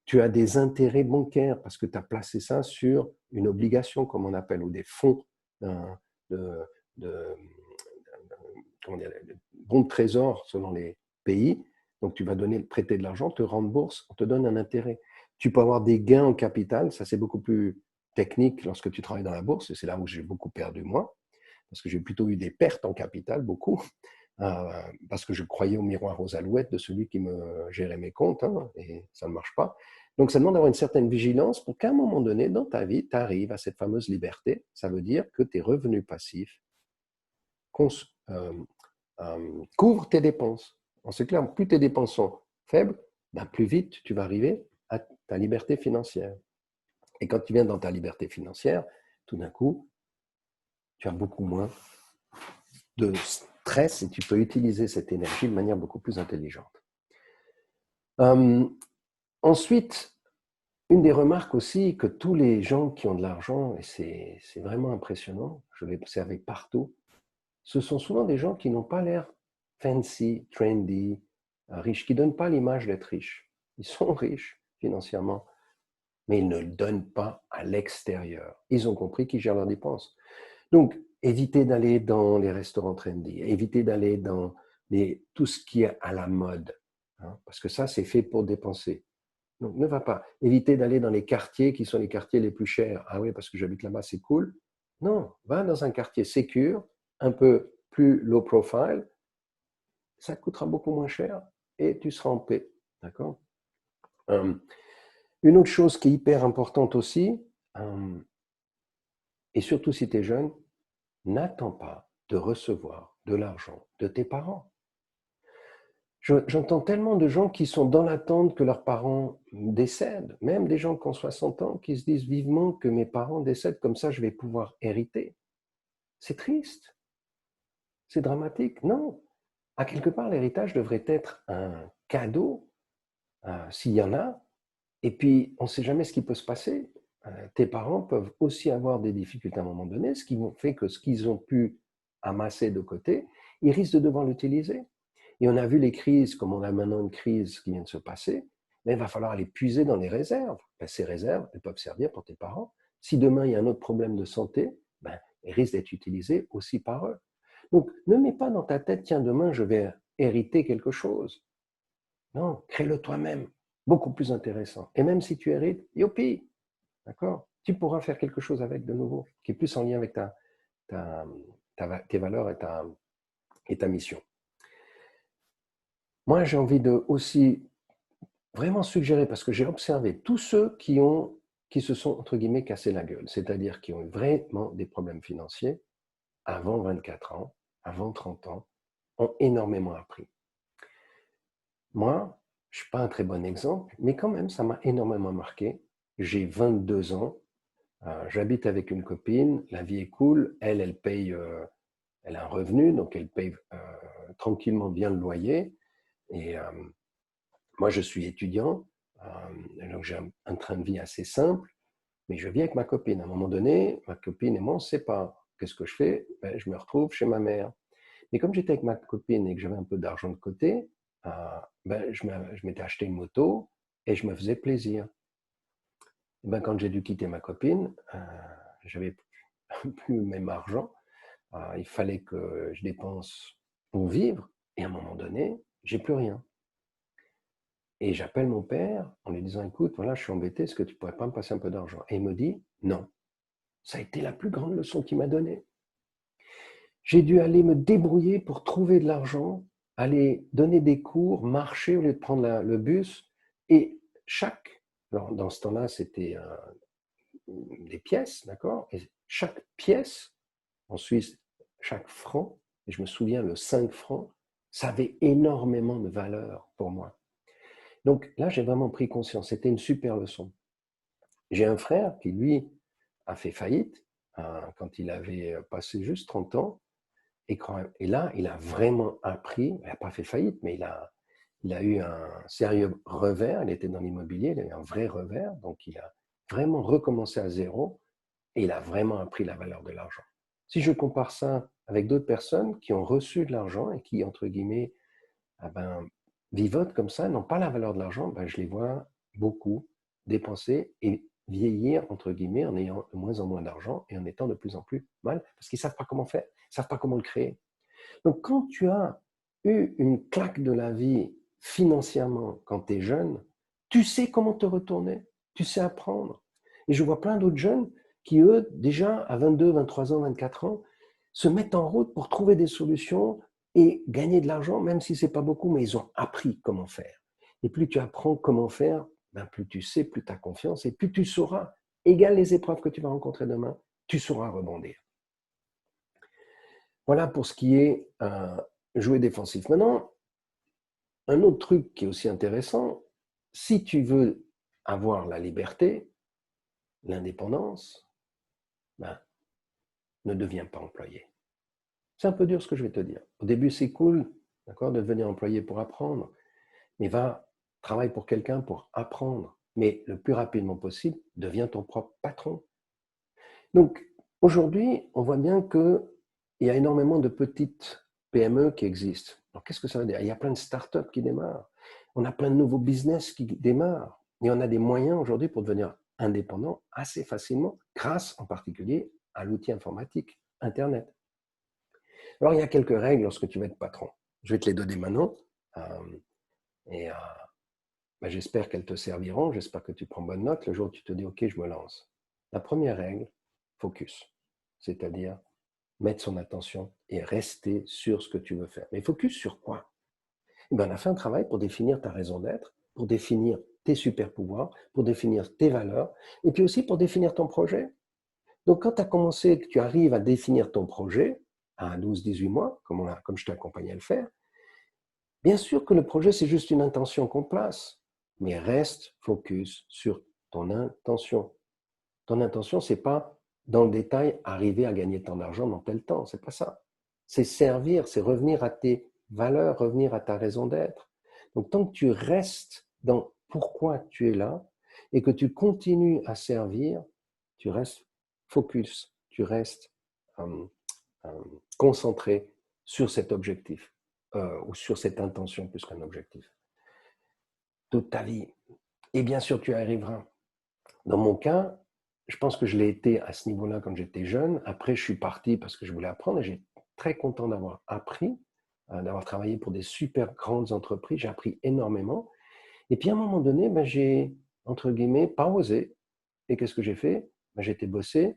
Tu as des intérêts bancaires parce que tu as placé ça sur une obligation, comme on appelle, ou des fonds de, de, comment dire, de bons de trésor selon les pays. Donc, tu vas prêter de l'argent, te rembourse, on te donne un intérêt. Tu peux avoir des gains en capital, ça c'est beaucoup plus technique lorsque tu travailles dans la bourse, et c'est là où j'ai beaucoup perdu moi, parce que j'ai plutôt eu des pertes en capital, beaucoup, parce que je croyais au miroir aux alouettes de celui qui me gérait mes comptes, hein, et ça ne marche pas. Donc ça demande d'avoir une certaine vigilance pour qu'à un moment donné, dans ta vie, tu arrives à cette fameuse liberté. Ça veut dire que tes revenus passifs couvrent tes dépenses. C'est clair, plus tes dépenses sont faibles, ben plus vite tu vas arriver à ta liberté financière. Et quand tu viens dans ta liberté financière, tout d'un coup, tu as beaucoup moins de stress et tu peux utiliser cette énergie de manière beaucoup plus intelligente. Ensuite, une des remarques aussi que tous les gens qui ont de l'argent, et c'est vraiment impressionnant, je l'ai observé partout, ce sont souvent des gens qui n'ont pas l'air fancy, trendy, riches, qui ne donnent pas l'image d'être riches. Ils sont riches financièrement, mais ils ne le donnent pas à l'extérieur. Ils ont compris qu'ils gèrent leurs dépenses. Donc, évitez d'aller dans les restaurants trendy, évitez d'aller dans tout ce qui est à la mode, hein, parce que ça, c'est fait pour dépenser. Donc, ne va pas. Évitez d'aller dans les quartiers qui sont les quartiers les plus chers. Ah oui, parce que j'habite là-bas, c'est cool. Non, va dans un quartier sécure, un peu plus low profile, ça te coûtera beaucoup moins cher et tu seras en paix. D'accord? Une autre chose qui est hyper importante aussi, et surtout si tu es jeune, n'attends pas de recevoir de l'argent de tes parents. J'entends tellement de gens qui sont dans l'attente que leurs parents décèdent, même des gens qui ont 60 ans qui se disent vivement que mes parents décèdent, comme ça je vais pouvoir hériter. C'est triste, c'est dramatique. Non, à quelque part l'héritage devrait être un cadeau, s'il y en a, et puis on ne sait jamais ce qui peut se passer. Tes parents peuvent aussi avoir des difficultés à un moment donné, ce qui fait que ce qu'ils ont pu amasser de côté, ils risquent de devoir l'utiliser. Et on a vu les crises, comme on a maintenant une crise qui vient de se passer, mais il va falloir aller puiser dans les réserves. Ces réserves, elles peuvent servir pour tes parents, Si demain il y a un autre problème de santé, ben, il risque d'être utilisé aussi par eux. Donc, ne mets pas dans ta tête, tiens, demain je vais hériter quelque chose. Non, crée-le toi-même, beaucoup plus intéressant. Et même si tu hérites, youpi, d'accord? Tu pourras faire quelque chose avec de nouveau, qui est plus en lien avec tes valeurs et ta mission. Moi, j'ai envie de aussi vraiment suggérer, parce que j'ai observé tous ceux qui se sont, entre guillemets, cassés la gueule, c'est-à-dire qui ont eu vraiment des problèmes financiers avant 24 ans, avant 30 ans, ont énormément appris. Moi, je ne suis pas un très bon exemple, mais quand même, ça m'a énormément marqué. J'ai 22 ans, j'habite avec une copine, la vie est cool, elle paye, elle a un revenu, donc elle paye tranquillement bien le loyer. Et moi, je suis étudiant, donc j'ai un train de vie assez simple, mais je vis avec ma copine. À un moment donné, ma copine et moi, on ne sait pas. Qu'est-ce que je fais? Ben, je me retrouve chez ma mère. Mais comme j'étais avec ma copine et que j'avais un peu d'argent de côté, ben, je m'étais acheté une moto et je me faisais plaisir. Et ben, quand j'ai dû quitter ma copine, j'avais plus le même argent. Il fallait que je dépense pour vivre. Et à un moment donné, j'ai plus rien. Et j'appelle mon père en lui disant, écoute, voilà, je suis embêté, est-ce que tu pourrais pas me passer un peu d'argent? Et il me dit, non. Ça a été la plus grande leçon qu'il m'a donnée. J'ai dû aller me débrouiller pour trouver de l'argent, aller donner des cours, marcher au lieu de prendre le bus. Et alors dans ce temps-là, c'était des pièces, d'accord? Et chaque pièce, en Suisse, chaque franc, et je me souviens, le 5 francs, ça avait énormément de valeur pour moi. Donc là, j'ai vraiment pris conscience. C'était une super leçon. J'ai un frère qui, lui, a fait faillite quand il avait passé juste 30 ans. Et là, il a vraiment appris, il n'a pas fait faillite, mais il a eu un sérieux revers, il était dans l'immobilier, il a eu un vrai revers, donc il a vraiment recommencé à zéro et il a vraiment appris la valeur de l'argent. Si je compare ça avec d'autres personnes qui ont reçu de l'argent et qui, entre guillemets, ah ben, vivotent comme ça, n'ont pas la valeur de l'argent, ben, je les vois beaucoup dépenser et vieillir, entre guillemets, en ayant de moins en moins d'argent et en étant de plus en plus mal, parce qu'ils ne savent pas comment faire, ils ne savent pas comment le créer. Donc, quand tu as eu une claque de la vie financièrement quand tu es jeune, tu sais comment te retourner, tu sais apprendre. Et je vois plein d'autres jeunes qui, eux, déjà à 22, 23 ans, 24 ans, se mettent en route pour trouver des solutions et gagner de l'argent, même si ce n'est pas beaucoup, mais ils ont appris comment faire. Et plus tu apprends comment faire, ben plus tu sais, plus tu as confiance et plus tu sauras, égale les épreuves que tu vas rencontrer demain, tu sauras rebondir. Voilà pour ce qui est jouer défensif. Maintenant, un autre truc qui est aussi intéressant, si tu veux avoir la liberté, l'indépendance, ben, ne deviens pas employé. C'est un peu dur ce que je vais te dire. Au début, c'est cool, d'accord, de devenir employé pour apprendre, mais travaille pour quelqu'un pour apprendre. Mais le plus rapidement possible, deviens ton propre patron. Donc, aujourd'hui, on voit bien qu'il y a énormément de petites PME qui existent. Alors, qu'est-ce que ça veut dire? Il y a plein de startups qui démarrent. On a plein de nouveaux business qui démarrent. Et on a des moyens aujourd'hui pour devenir indépendant assez facilement, grâce en particulier à l'outil informatique, Internet. Alors, il y a quelques règles lorsque tu vas être patron. Je vais te les donner maintenant. Et ben, j'espère qu'elles te serviront. J'espère que tu prends bonne note le jour où tu te dis, OK, je me lance. La première règle, focus. C'est-à-dire mettre son attention et rester sur ce que tu veux faire. Mais focus sur quoi? Ben, on a fait un travail pour définir ta raison d'être, pour définir tes super pouvoirs, pour définir tes valeurs, et puis aussi pour définir ton projet. Donc, quand tu as commencé, que tu arrives à définir ton projet à 12-18 mois, comme je t'ai accompagné à le faire, bien sûr que le projet, c'est juste une intention qu'on place, mais reste focus sur ton intention. Ton intention, c'est pas dans le détail arriver à gagner tant d'argent dans tel temps, c'est pas ça. C'est servir, c'est revenir à tes valeurs, revenir à ta raison d'être. Donc tant que tu restes dans pourquoi tu es là et que tu continues à servir, tu restes focus, tu restes euh, euh, concentré sur cet objectif ou sur cette intention plus qu'un objectif. Toute ta vie. Et bien sûr, tu y arriveras. Dans mon cas, je pense que je l'ai été à ce niveau-là quand j'étais jeune. Après, je suis parti parce que je voulais apprendre et j'ai très content d'avoir appris, d'avoir travaillé pour des super grandes entreprises. J'ai appris énormément. Et puis à un moment donné, ben, j'ai, entre guillemets, pas osé. Et qu'est-ce que j'ai fait? Ben, j'ai été bosser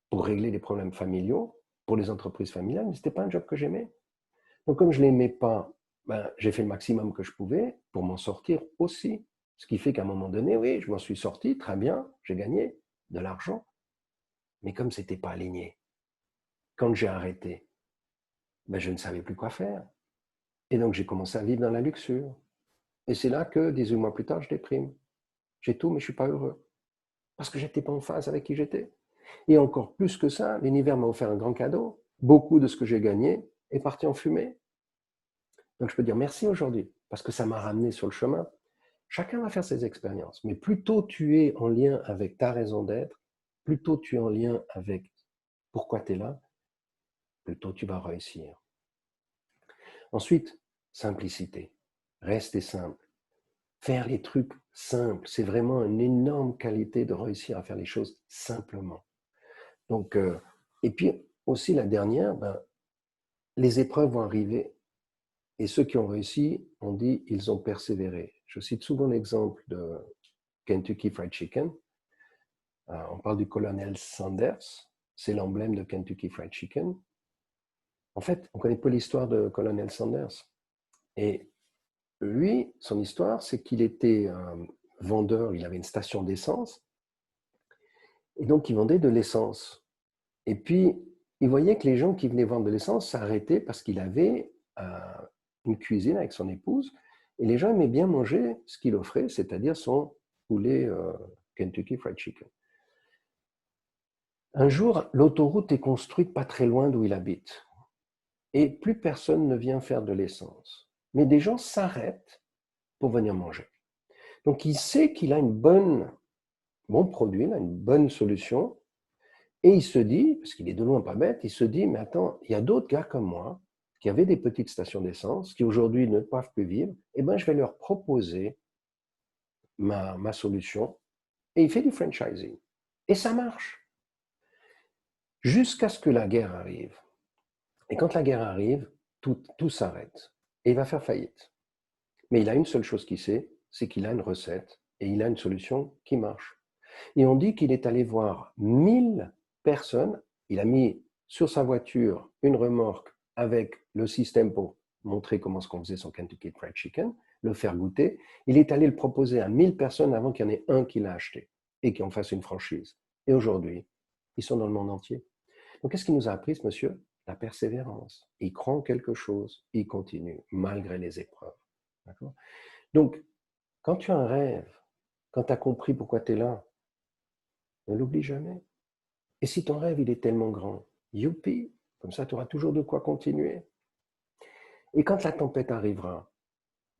pour régler les problèmes familiaux, pour les entreprises familiales, mais ce n'était pas un job que j'aimais. Donc comme je ne l'aimais pas, ben, j'ai fait le maximum que je pouvais pour m'en sortir aussi. Ce qui fait qu'à un moment donné, oui, je m'en suis sorti, très bien, j'ai gagné de l'argent, mais comme ce n'était pas aligné, quand j'ai arrêté, ben, je ne savais plus quoi faire. Et donc j'ai commencé à vivre dans la luxure. Et c'est là que, 18 mois plus tard, je déprime. J'ai tout, mais je ne suis pas heureux. Parce que je n'étais pas en phase avec qui j'étais. Et encore plus que ça, l'univers m'a offert un grand cadeau. Beaucoup de ce que j'ai gagné est parti en fumée. Donc je peux dire merci aujourd'hui, parce que ça m'a ramené sur le chemin. Chacun va faire ses expériences, mais plus tôt tu es en lien avec ta raison d'être, plus tôt tu es en lien avec pourquoi tu es là, plus tôt tu vas réussir. Ensuite, simplicité. Rester simple. Faire les trucs simples, c'est vraiment une énorme qualité de réussir à faire les choses simplement. Donc, et puis aussi la dernière, ben, les épreuves vont arriver et ceux qui ont réussi, on dit, ils ont persévéré. Je cite souvent l'exemple de Kentucky Fried Chicken. On parle du colonel Sanders, c'est l'emblème de Kentucky Fried Chicken. En fait, on connaît peu l'histoire de colonel Sanders. Et lui, son histoire, c'est qu'il était un vendeur, il avait une station d'essence, et donc il vendait de l'essence. Et puis, il voyait que les gens qui venaient vendre de l'essence s'arrêtaient parce qu'il avait une cuisine avec son épouse, et les gens aimaient bien manger ce qu'il offrait, c'est-à-dire son poulet Kentucky Fried Chicken. Un jour, l'autoroute est construite pas très loin d'où il habite, et plus personne ne vient faire de l'essence. Mais des gens s'arrêtent pour venir manger. Donc il sait qu'il a bon produit, il a une bonne solution, et il se dit, parce qu'il est de loin pas bête, il se dit, mais attends, il y a d'autres gars comme moi qui avaient des petites stations d'essence, qui aujourd'hui ne peuvent plus vivre, et ben je vais leur proposer ma solution. Et il fait du franchising. Et ça marche. Jusqu'à ce que la guerre arrive. Et quand la guerre arrive, tout s'arrête. Et il va faire faillite. Mais il a une seule chose qu'il sait, c'est qu'il a une recette et il a une solution qui marche. Et on dit qu'il est allé voir 1000 personnes. Il a mis sur sa voiture une remorque avec le système pour montrer comment on faisait son Kentucky Fried Chicken, le faire goûter. Il est allé le proposer à 1000 personnes avant qu'il y en ait un qui l'a acheté et qui en fasse une franchise. Et aujourd'hui, ils sont dans le monde entier. Donc, qu'est-ce qu'il nous a appris, ce monsieur? La persévérance. Il croit en quelque chose, il continue, malgré les épreuves. Donc, quand tu as un rêve, quand tu as compris pourquoi tu es là, ne l'oublie jamais. Et si ton rêve, il est tellement grand, youpi, comme ça, tu auras toujours de quoi continuer. Et quand la tempête arrivera,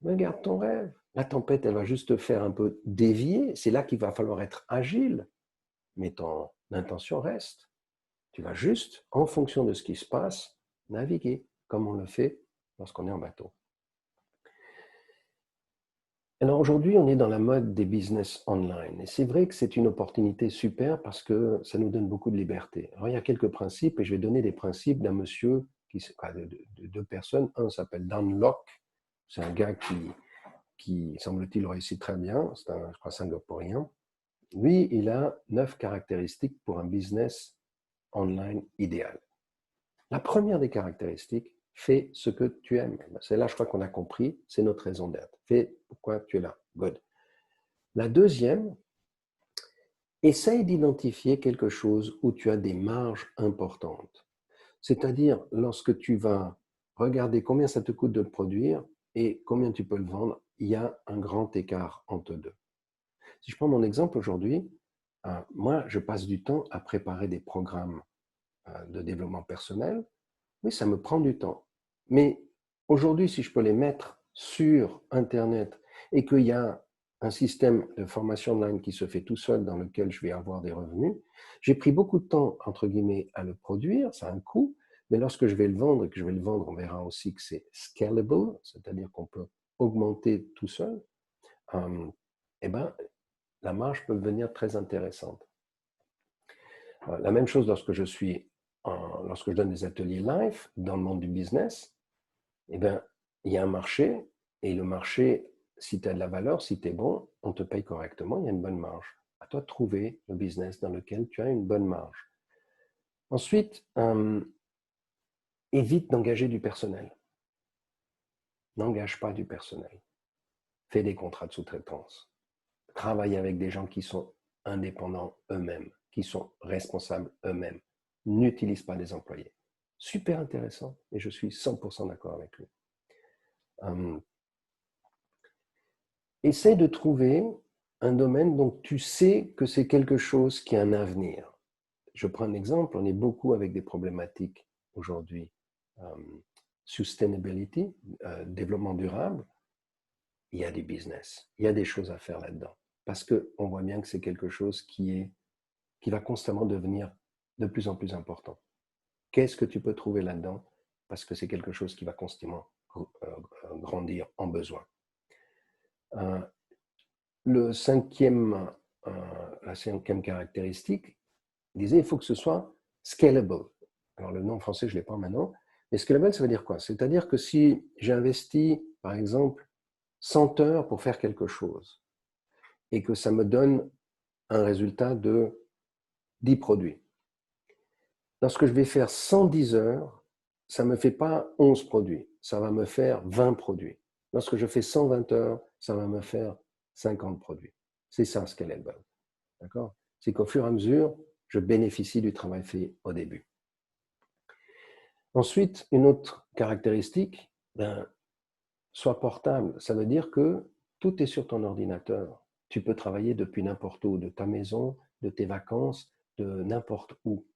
regarde ton rêve. La tempête, elle va juste te faire un peu dévier. C'est là qu'il va falloir être agile. Mais ton intention reste. Tu vas juste, en fonction de ce qui se passe, naviguer, comme on le fait lorsqu'on est en bateau. Alors aujourd'hui, on est dans la mode des business online. Et c'est vrai que c'est une opportunité super parce que ça nous donne beaucoup de liberté. Alors il y a quelques principes et je vais donner des principes d'un monsieur, de deux personnes. Un s'appelle Dan Lok. C'est un gars qui semble-t-il, réussit très bien. C'est un, je crois, singapourien. Lui, il a 9 caractéristiques pour un business online idéal. La première des caractéristiques, fais ce que tu aimes. C'est là, je crois qu'on a compris, c'est notre raison d'être. Fais pourquoi tu es là. Good. La deuxième, essaye d'identifier quelque chose où tu as des marges importantes. C'est-à-dire, lorsque tu vas regarder combien ça te coûte de le produire et combien tu peux le vendre, il y a un grand écart entre deux. Si je prends mon exemple aujourd'hui, moi, je passe du temps à préparer des programmes de développement personnel. Oui, ça me prend du temps. Mais aujourd'hui, si je peux les mettre sur Internet et qu'il y a un système de formation online qui se fait tout seul dans lequel je vais avoir des revenus, j'ai pris beaucoup de temps, entre guillemets, à le produire, ça a un coût, mais lorsque je vais le vendre et que je vais le vendre, on verra aussi que c'est scalable, c'est-à-dire qu'on peut augmenter tout seul, eh ben, la marge peut devenir très intéressante. La même chose lorsque lorsque je donne des ateliers live dans le monde du business, eh bien, il y a un marché, et le marché, si tu as de la valeur, si tu es bon, on te paye correctement, il y a une bonne marge. À toi de trouver le business dans lequel tu as une bonne marge. Ensuite, évite d'engager du personnel. N'engage pas du personnel. Fais des contrats de sous-traitance. Travaille avec des gens qui sont indépendants eux-mêmes, qui sont responsables eux-mêmes. N'utilise pas des employés. Super intéressant, et je suis 100% d'accord avec lui. Essaie de trouver un domaine dont tu sais que c'est quelque chose qui a un avenir. Je prends un exemple, on est beaucoup avec des problématiques aujourd'hui. Sustainability, développement durable, il y a des business, il y a des choses à faire là-dedans. Parce qu'on voit bien que c'est quelque chose qui va constamment devenir de plus en plus important. Qu'est-ce que tu peux trouver là-dedans? Parce que c'est quelque chose qui va constamment grandir en besoin. La cinquième caractéristique disait il faut que ce soit scalable. Alors le nom en français, je ne l'ai pas maintenant, mais scalable, ça veut dire quoi? C'est-à-dire que si j'investis, par exemple, 100 heures pour faire quelque chose et que ça me donne un résultat de 10 produits, lorsque je vais faire 110 heures, ça ne me fait pas 11 produits, ça va me faire 20 produits. Lorsque je fais 120 heures, ça va me faire 50 produits. C'est ça, scalable. D'accord? C'est qu'au fur et à mesure, je bénéficie du travail fait au début. Ensuite, une autre caractéristique, sois portable. Ça veut dire que tout est sur ton ordinateur. Tu peux travailler depuis n'importe où, de ta maison, de tes vacances, de n'importe où.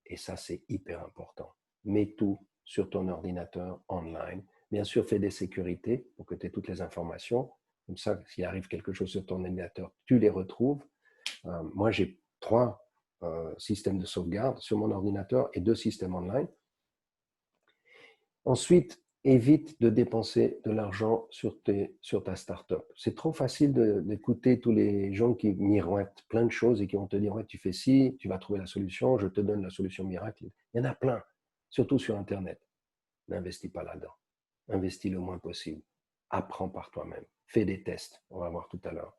Et ça, c'est hyper important. Mets tout sur ton ordinateur online. Bien sûr, fais des sécurités pour que tu aies toutes les informations. Comme ça, s'il arrive quelque chose sur ton ordinateur, tu les retrouves. Moi, j'ai 3 systèmes de sauvegarde sur mon ordinateur et 2 systèmes online. Ensuite, évite de dépenser de l'argent sur ta startup. C'est trop facile d'écouter tous les gens qui miroitent plein de choses et qui vont te dire ouais, tu fais ci, tu vas trouver la solution, je te donne la solution miracle. Il y en a plein, surtout sur Internet. N'investis pas là-dedans. Investis le moins possible. Apprends par toi-même. Fais des tests, on va voir tout à l'heure.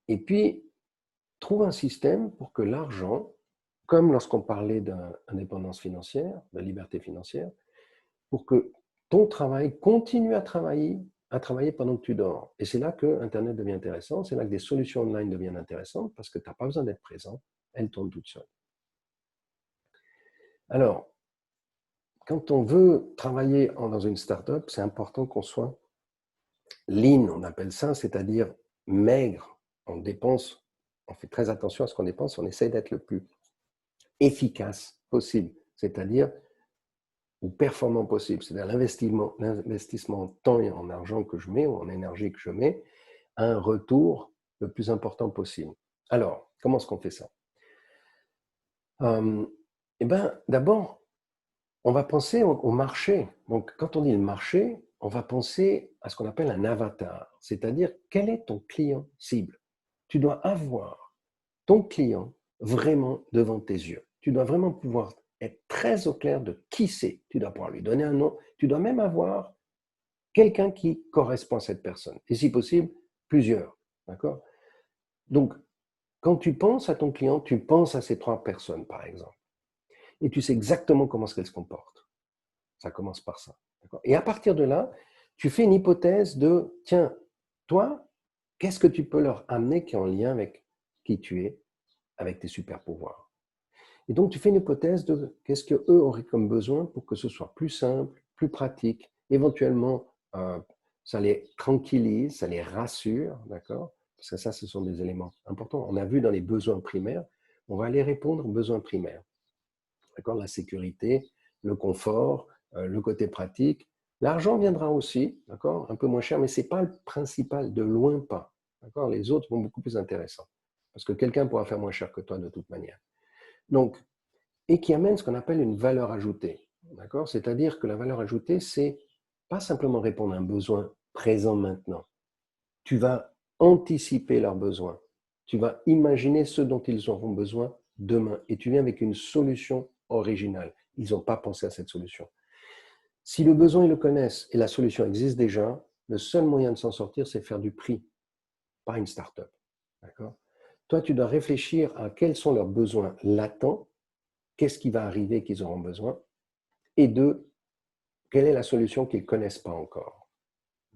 Et puis, trouve un système pour que l'argent, comme lorsqu'on parlait d'indépendance financière, de liberté financière, pour que ton travail continue à travailler pendant que tu dors. Et c'est là que Internet devient intéressant, c'est là que des solutions online deviennent intéressantes parce que tu n'as pas besoin d'être présent, elles tournent toutes seules. Alors, quand on veut travailler dans une startup, c'est important qu'on soit lean, on appelle ça, c'est-à-dire maigre. On dépense, on fait très attention à ce qu'on dépense, on essaye d'être le plus efficace possible, c'est-à-dire ou performant possible, c'est-à-dire l'investissement en temps et en argent que je mets, ou en énergie que je mets, a un retour le plus important possible. Alors, comment est-ce qu'on fait ça? D'abord, on va penser au marché. Donc, quand on dit le marché, on va penser à ce qu'on appelle un avatar, c'est-à-dire quel est ton client cible. Tu dois avoir ton client vraiment devant tes yeux. Tu dois vraiment pouvoir être très au clair de qui c'est. Tu dois pouvoir lui donner un nom. Tu dois même avoir quelqu'un qui correspond à cette personne. Et si possible, plusieurs. D'accord? Donc, quand tu penses à ton client, tu penses à ces 3 personnes, par exemple. Et tu sais exactement comment est-ce qu'elles se comportent. Ça commence par ça. D'accord? Et à partir de là, tu fais une hypothèse de, tiens, toi, qu'est-ce que tu peux leur amener qui est en lien avec qui tu es, avec tes super pouvoirs. Et donc, tu fais une hypothèse de qu'est-ce qu'eux auraient comme besoin pour que ce soit plus simple, plus pratique. Éventuellement, ça les tranquillise, ça les rassure, d'accord? Parce que ça, ce sont des éléments importants. On a vu dans les besoins primaires, on va aller répondre aux besoins primaires. D'accord? La sécurité, le confort, le côté pratique. L'argent viendra aussi, d'accord? Un peu moins cher, mais ce n'est pas le principal, de loin pas. D'accord? Les autres vont beaucoup plus intéressants. Parce que quelqu'un pourra faire moins cher que toi de toute manière. Donc, et qui amène ce qu'on appelle une valeur ajoutée. D'accord? C'est-à-dire que la valeur ajoutée, c'est pas simplement répondre à un besoin présent maintenant. Tu vas anticiper leurs besoins. Tu vas imaginer ce dont ils auront besoin demain et tu viens avec une solution originale. Ils n'ont pas pensé à cette solution. Si le besoin, ils le connaissent et la solution existe déjà, le seul moyen de s'en sortir, c'est faire du prix, pas une start-up. D'accord? Toi, tu dois réfléchir à quels sont leurs besoins latents, qu'est-ce qui va arriver qu'ils auront besoin, et deux, quelle est la solution qu'ils ne connaissent pas encore.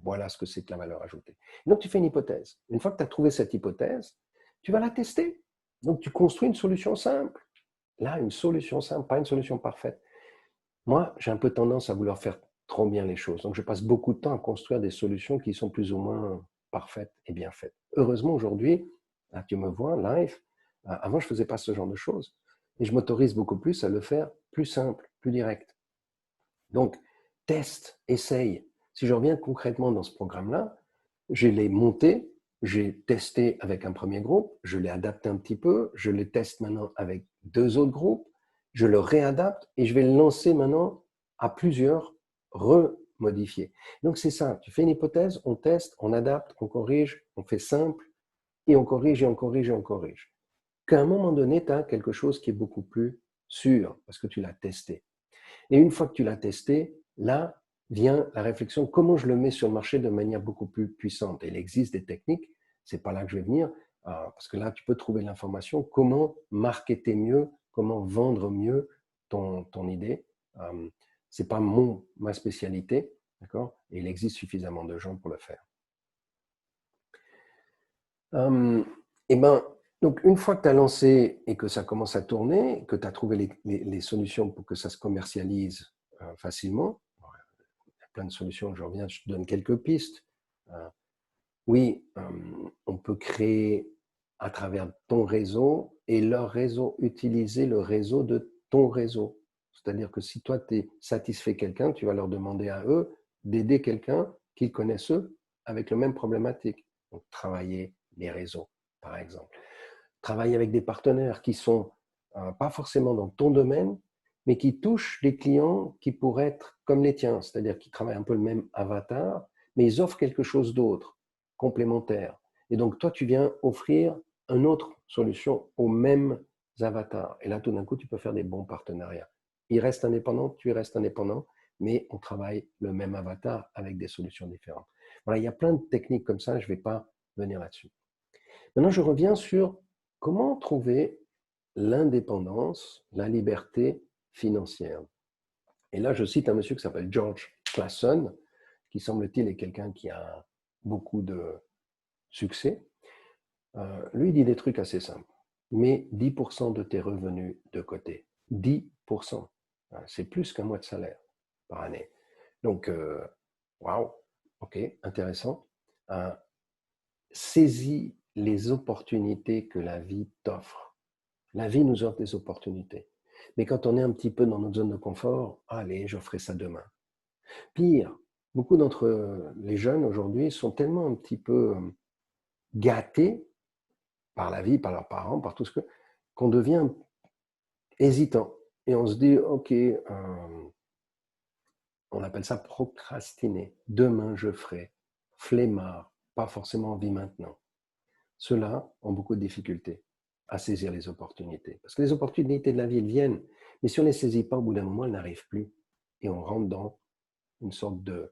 Voilà ce que c'est que la valeur ajoutée. Donc, tu fais une hypothèse. Une fois que tu as trouvé cette hypothèse, tu vas la tester. Donc, tu construis une solution simple. Là, une solution simple, pas une solution parfaite. Moi, j'ai un peu tendance à vouloir faire trop bien les choses. Donc, je passe beaucoup de temps à construire des solutions qui sont plus ou moins parfaites et bien faites. Heureusement, aujourd'hui, là, tu me vois live. Avant, je ne faisais pas ce genre de choses. Et je m'autorise beaucoup plus à le faire plus simple, plus direct. Donc, teste, essaye. Si je reviens concrètement dans ce programme-là, je l'ai monté, j'ai testé avec un premier groupe, je l'ai adapté un petit peu, je le teste maintenant avec 2 autres groupes, je le réadapte et je vais le lancer maintenant à plusieurs, remodifiés. Donc c'est ça, tu fais une hypothèse, on teste, on adapte, on corrige, on fait simple et on corrige et on corrige et on corrige. Qu'à un moment donné, tu as quelque chose qui est beaucoup plus sûr parce que tu l'as testé. Et une fois que tu l'as testé, là vient la réflexion, comment je le mets sur le marché de manière beaucoup plus puissante. Et il existe des techniques, c'est pas là que je vais venir, parce que là, tu peux trouver l'information, comment marketer mieux, comment vendre mieux ton idée. C'est pas ma spécialité, d'accord? Et il existe suffisamment de gens pour le faire. Et ben, donc, une fois que tu as lancé et que ça commence à tourner, que tu as trouvé les solutions pour que ça se commercialise facilement, il y a plein de solutions, je reviens, je te donne quelques pistes. Oui, on peut créer à travers ton réseau et leur réseau, utiliser le réseau de ton réseau. C'est-à-dire que si toi, tu satisfais quelqu'un, tu vas leur demander à eux d'aider quelqu'un qu'ils connaissent eux avec la même problématique. Donc, travailler les réseaux, par exemple. Travailler avec des partenaires qui sont pas forcément dans ton domaine, mais qui touchent des clients qui pourraient être comme les tiens, c'est-à-dire qui travaillent un peu le même avatar, mais ils offrent quelque chose d'autre, complémentaire. Et donc, toi, tu viens offrir une autre solution aux mêmes avatars. Et là, tout d'un coup, tu peux faire des bons partenariats. Ils restent indépendants, tu restes indépendant, mais on travaille le même avatar avec des solutions différentes. Voilà, il y a plein de techniques comme ça, je ne vais pas venir là-dessus. Maintenant, je reviens sur comment trouver l'indépendance, la liberté financière. Et là, je cite un monsieur qui s'appelle George Clason, qui semble-t-il est quelqu'un qui a beaucoup de succès. Lui dit des trucs assez simples. Mets 10% de tes revenus de côté. 10%. C'est plus qu'un mois de salaire par année. Donc, waouh, ok, intéressant. Saisis les opportunités que la vie t'offre. La vie nous offre des opportunités. Mais quand on est un petit peu dans notre zone de confort, allez, je ferai ça demain. Pire, beaucoup d'entre les jeunes aujourd'hui sont tellement un petit peu gâtés par la vie, par leurs parents, par tout ce que, qu'on devient hésitant. Et on se dit, ok, on appelle ça procrastiner. Demain, je ferai. Flemmard, pas forcément envie maintenant. Ceux-là ont beaucoup de difficultés à saisir les opportunités. Parce que les opportunités de la vie, elles viennent. Mais si on ne les saisit pas, au bout d'un moment, elles n'arrivent plus. Et on rentre dans une sorte de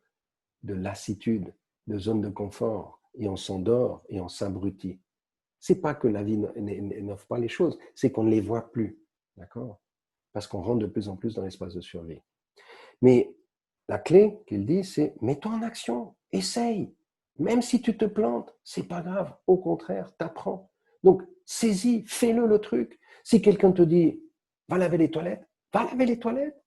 lassitude, de zone de confort. Et on s'endort et on s'abrutit. C'est pas que la vie n'offre pas les choses, c'est qu'on ne les voit plus. D'accord? Parce qu'on rentre de plus en plus dans l'espace de survie. Mais la clé qu'il dit, c'est mets-toi en action, essaye. Même si tu te plantes, c'est pas grave. Au contraire, t'apprends. Donc, saisis, fais-le le truc. Si quelqu'un te dit, va laver les toilettes, va laver les toilettes.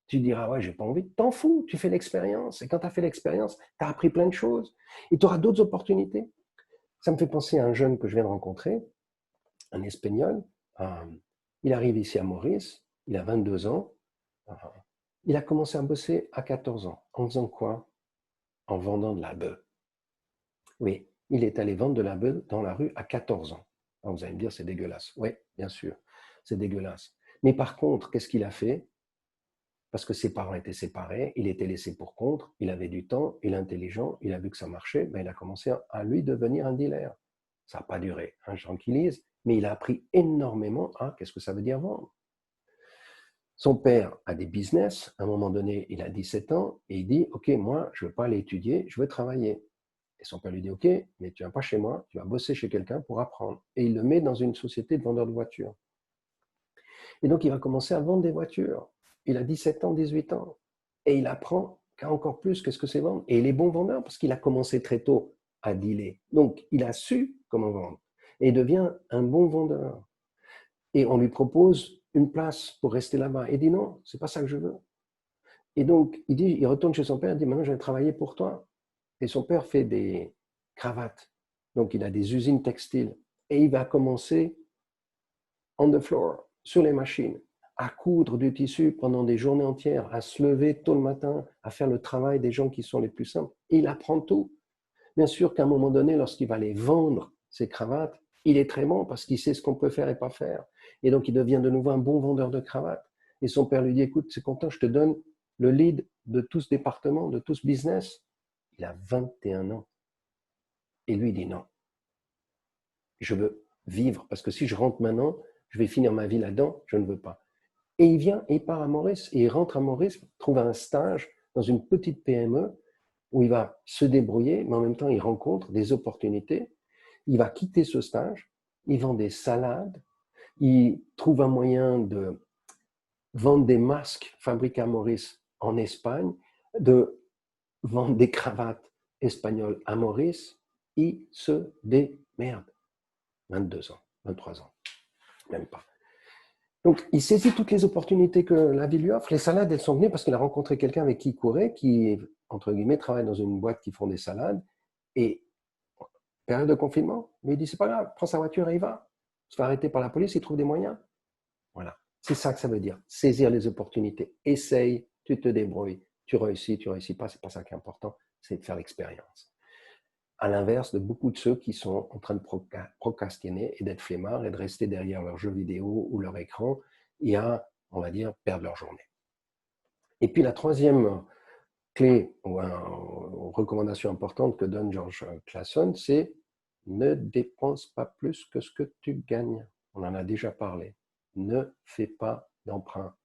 Tu diras, ouais, j'ai pas envie. T'en fous, tu fais l'expérience. Et quand tu as fait l'expérience, tu as appris plein de choses. Et tu auras d'autres opportunités. Ça me fait penser à un jeune que je viens de rencontrer, un Espagnol. Il arrive ici à Maurice, il a 22 ans. Il a commencé à bosser à 14 ans. En faisant quoi? En vendant de la bœuf. Oui, il est allé vendre de la bœuf dans la rue à 14 ans. Alors vous allez me dire, c'est dégueulasse. Oui, bien sûr, c'est dégueulasse. Mais par contre, qu'est-ce qu'il a fait? Parce que ses parents étaient séparés, il était laissé pour compte, il avait du temps, il est intelligent, il a vu que ça marchait, ben il a commencé à lui devenir un dealer. Ça n'a pas duré, hein, je tranquillise. mais il a appris énormément à qu'est-ce que ça veut dire vendre. Son père a des business, à un moment donné, il a 17 ans, et il dit, OK, moi, je ne veux pas aller étudier, je veux travailler. Et son père lui dit, OK, mais tu ne viens pas chez moi, tu vas bosser chez quelqu'un pour apprendre. Et il le met dans une société de vendeurs de voitures. Et donc, il va commencer à vendre des voitures. Il a 17 ans, 18 ans. Et il apprend encore plus qu'est-ce que c'est vendre. Et il est bon vendeur parce qu'il a commencé très tôt à dealer. Donc, il a su comment vendre. Et il devient un bon vendeur. Et on lui propose une place pour rester là-bas. Il dit non, c'est pas ça que je veux. Et donc, il retourne chez son père, il dit maintenant je vais travailler pour toi. Et son père fait des cravates. Donc, il a des usines textiles. Et il va commencer on the floor, sur les machines, à coudre du tissu pendant des journées entières, à se lever tôt le matin, à faire le travail des gens qui sont les plus simples. Et il apprend tout. Bien sûr qu'à un moment donné, lorsqu'il va aller vendre ses cravates, il est très bon parce qu'il sait ce qu'on peut faire et pas faire. Et donc, il devient de nouveau un bon vendeur de cravates. Et son père lui dit, écoute, c'est content, je te donne le lead de tout ce département, de tout ce business. Il a 21 ans. Et lui, il dit, non, je veux vivre parce que si je rentre maintenant, je vais finir ma vie là-dedans, je ne veux pas. Et il vient, et il part à Maurice, et il rentre à Maurice, trouve un stage dans une petite PME où il va se débrouiller, mais en même temps, il rencontre des opportunités. Il va quitter ce stage, il vend des salades, il trouve un moyen de vendre des masques fabriqués à Maurice en Espagne, de vendre des cravates espagnoles à Maurice. Il se démerde. 22 ans, 23 ans, même pas. Donc, il saisit toutes les opportunités que la vie lui offre. Les salades, elles sont venues parce qu'il a rencontré quelqu'un avec qui il courait, qui, entre guillemets, travaille dans une boîte qui font des salades. Et période de confinement, mais il dit, c'est pas grave, prends sa voiture et il va. Il se fait arrêter par la police, il trouve des moyens. Voilà. C'est ça que ça veut dire. Saisir les opportunités. Essaye, tu te débrouilles. Tu réussis pas, c'est pas ça qui est important. C'est de faire l'expérience. À l'inverse de beaucoup de ceux qui sont en train de procrastiner et d'être flemmards et de rester derrière leur jeu vidéo ou leur écran et à, on va dire, perdre leur journée. Et puis la troisième clé ou recommandation importante que donne George Clason, c'est ne dépense pas plus que ce que tu gagnes. On en a déjà parlé. Ne fais pas d'emprunt.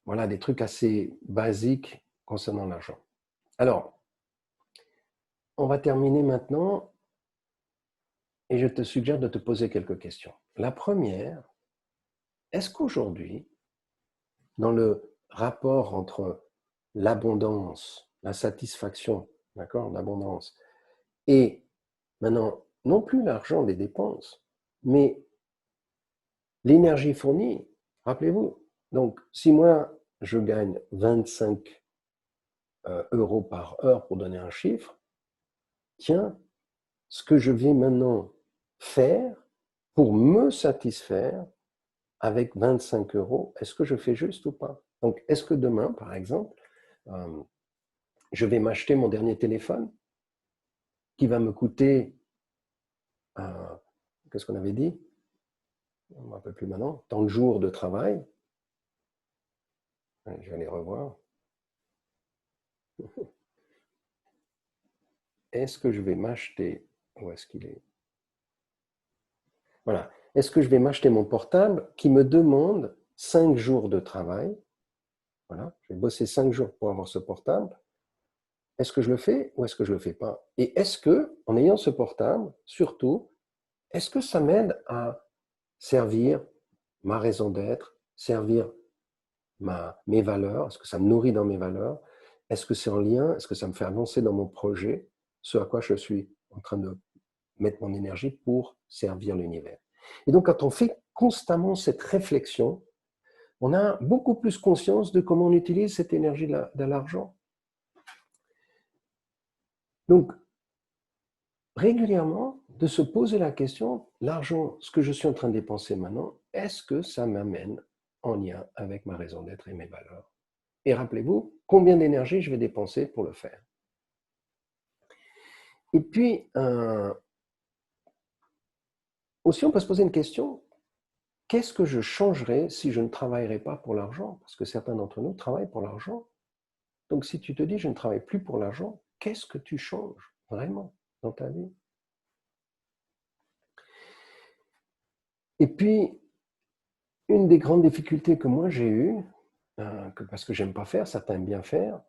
Voilà des trucs assez basiques concernant l'argent. Alors, on va terminer maintenant et je te suggère de te poser quelques questions. La première, est-ce qu'aujourd'hui, dans le rapport entre l'abondance, la satisfaction, d'accord, l'abondance, et maintenant, non plus l'argent des dépenses, mais l'énergie fournie, rappelez-vous, donc si moi je gagne 25 euros par heure pour donner un chiffre, tiens, ce que je vais maintenant faire pour me satisfaire avec 25 euros, est-ce que je fais juste ou pas? Donc, est-ce que demain, par exemple, je vais m'acheter mon dernier téléphone qui va me coûter, qu'est-ce qu'on avait dit? On ne me rappelle plus maintenant, tant de jours de travail. Je vais aller revoir. Est-ce que je vais m'acheter, où est-ce qu'il est? Voilà. Est-ce que je vais m'acheter mon portable qui me demande 5 jours de travail? Voilà, je vais bosser 5 jours pour avoir ce portable. Est-ce que je le fais ou est-ce que je ne le fais pas? Et est-ce que, en ayant ce portable, surtout, est-ce que ça m'aide à servir ma raison d'être, servir mes valeurs? Est-ce que ça me nourrit dans mes valeurs? Est-ce que c'est en lien? Est-ce que ça me fait avancer dans mon projet, ce à quoi je suis en train de mettre mon énergie pour servir l'univers? Et donc, quand on fait constamment cette réflexion, on a beaucoup plus conscience de comment on utilise cette énergie de l'argent. Donc, régulièrement, de se poser la question, l'argent, ce que je suis en train de dépenser maintenant, est-ce que ça m'amène en lien avec ma raison d'être et mes valeurs? Et rappelez-vous, combien d'énergie je vais dépenser pour le faire? Et puis, aussi, on peut se poser une question, qu'est-ce que je changerais si je ne travaillerais pas pour l'argent? Parce que certains d'entre nous travaillent pour l'argent. Donc, si tu te dis, je ne travaille plus pour l'argent, qu'est-ce que tu changes vraiment dans ta vie? Et puis, une des grandes difficultés que moi j'ai eues, parce que j'aime pas faire, certains aiment bien faire,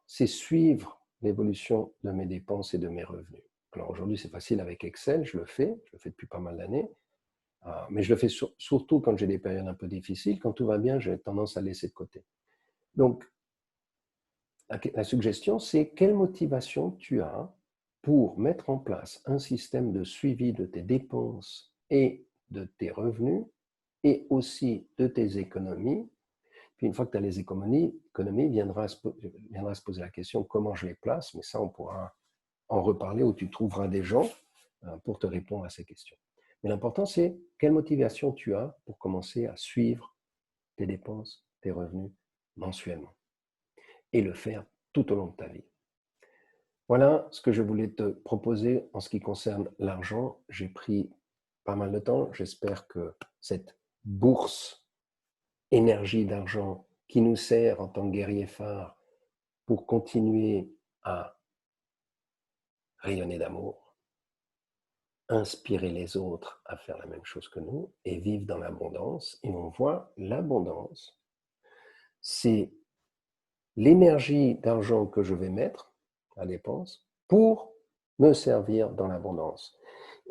c'est suivre l'évolution de mes dépenses et de mes revenus. Alors aujourd'hui, c'est facile avec Excel, je le fais depuis pas mal d'années, mais je le fais surtout quand j'ai des périodes un peu difficiles. Quand tout va bien, j'ai tendance à laisser de côté. Donc, la suggestion, c'est quelle motivation tu as pour mettre en place un système de suivi de tes dépenses et de tes revenus et aussi de tes économies. Puis une fois que tu as les économies, viendra se poser la question comment je les place, mais ça on pourra en reparler où tu trouveras des gens pour te répondre à ces questions. Mais l'important c'est quelle motivation tu as pour commencer à suivre tes dépenses, tes revenus mensuellement et le faire tout au long de ta vie. Voilà ce que je voulais te proposer en ce qui concerne l'argent. J'ai pris pas mal de temps. J'espère que cette bourse énergie d'argent qui nous sert en tant que guerrier phare pour continuer à rayonner d'amour, inspirer les autres à faire la même chose que nous et vivre dans l'abondance. Et on voit l'abondance, c'est l'énergie d'argent que je vais mettre à dépense pour me servir dans l'abondance.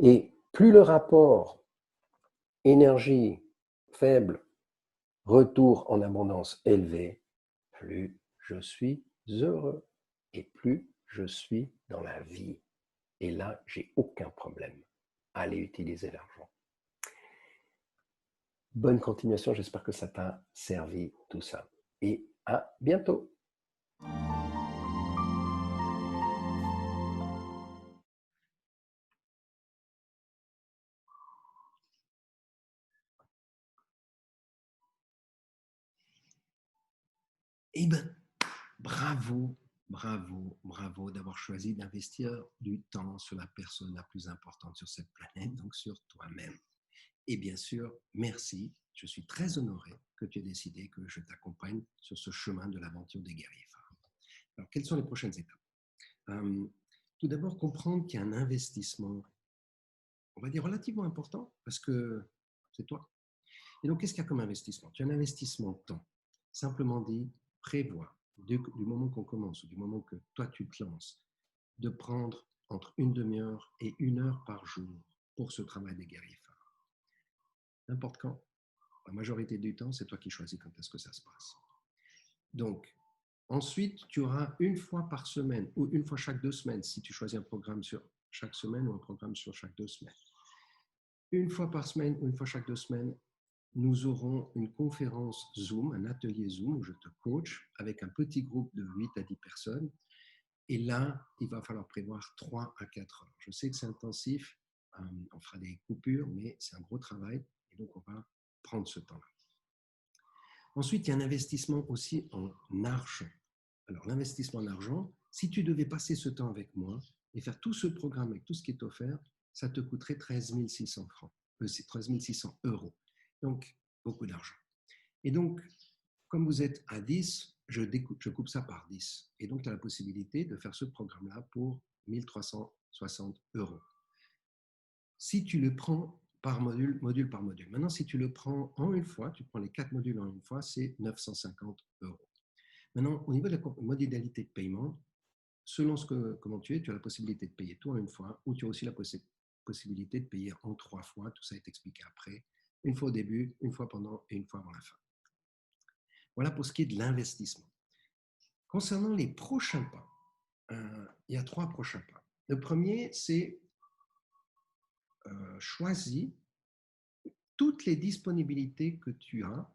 Et plus le rapport énergie faible, retour en abondance élevé, plus je suis heureux et plus je suis dans la vie. Et là, j'ai aucun problème à aller utiliser l'argent. Bonne continuation, j'espère que ça t'a servi tout ça. Et à bientôt. Eh bien, bravo, bravo, bravo d'avoir choisi d'investir du temps sur la personne la plus importante sur cette planète, donc sur toi-même. Et bien sûr, merci. Je suis très honoré que tu aies décidé que je t'accompagne sur ce chemin de l'aventure des guerriers phares. Alors, quelles sont les prochaines étapes? Tout d'abord, comprendre qu'il y a un investissement, on va dire relativement important, parce que c'est toi. Et donc, qu'est-ce qu'il y a comme investissement? Tu as un investissement de temps. Simplement dit, prévois, du moment qu'on commence, ou du moment que toi tu te lances, de prendre entre une demi-heure et 1 heure par jour pour ce travail des guerriers phares. N'importe quand. La majorité du temps, c'est toi qui choisis quand est-ce que ça se passe. Donc, ensuite, tu auras une fois par semaine ou une fois chaque 2 semaines, si tu choisis un programme sur chaque semaine ou un programme sur chaque 2 semaines. Une fois par semaine ou une fois chaque 2 semaines, nous aurons une conférence Zoom, un atelier Zoom où je te coach avec un petit groupe de 8 à 10 personnes. Et là, il va falloir prévoir 3 à 4 heures. Je sais que c'est intensif, on fera des coupures, mais c'est un gros travail et donc on va prendre ce temps-là. Ensuite, il y a un investissement aussi en argent. Alors, l'investissement en argent, si tu devais passer ce temps avec moi et faire tout ce programme avec tout ce qui est offert, ça te coûterait 13 600 francs, 13 600 euros. Donc, beaucoup d'argent. Et donc, comme vous êtes à 10, je coupe ça par 10. Et donc, tu as la possibilité de faire ce programme-là pour 1 360 euros. Si tu le prends par module par module. Maintenant, si tu le prends en une fois, tu prends les 4 modules en une fois, c'est 950 euros. Maintenant, au niveau de la modalité de paiement, selon comment tu es, tu as la possibilité de payer tout en une fois ou tu as aussi la possibilité de payer en 3 fois. Tout ça est expliqué après. Une fois au début, une fois pendant et une fois avant la fin. Voilà pour ce qui est de l'investissement. Concernant les prochains pas, il y a 3 prochains pas. Le premier, c'est choisis toutes les disponibilités que tu as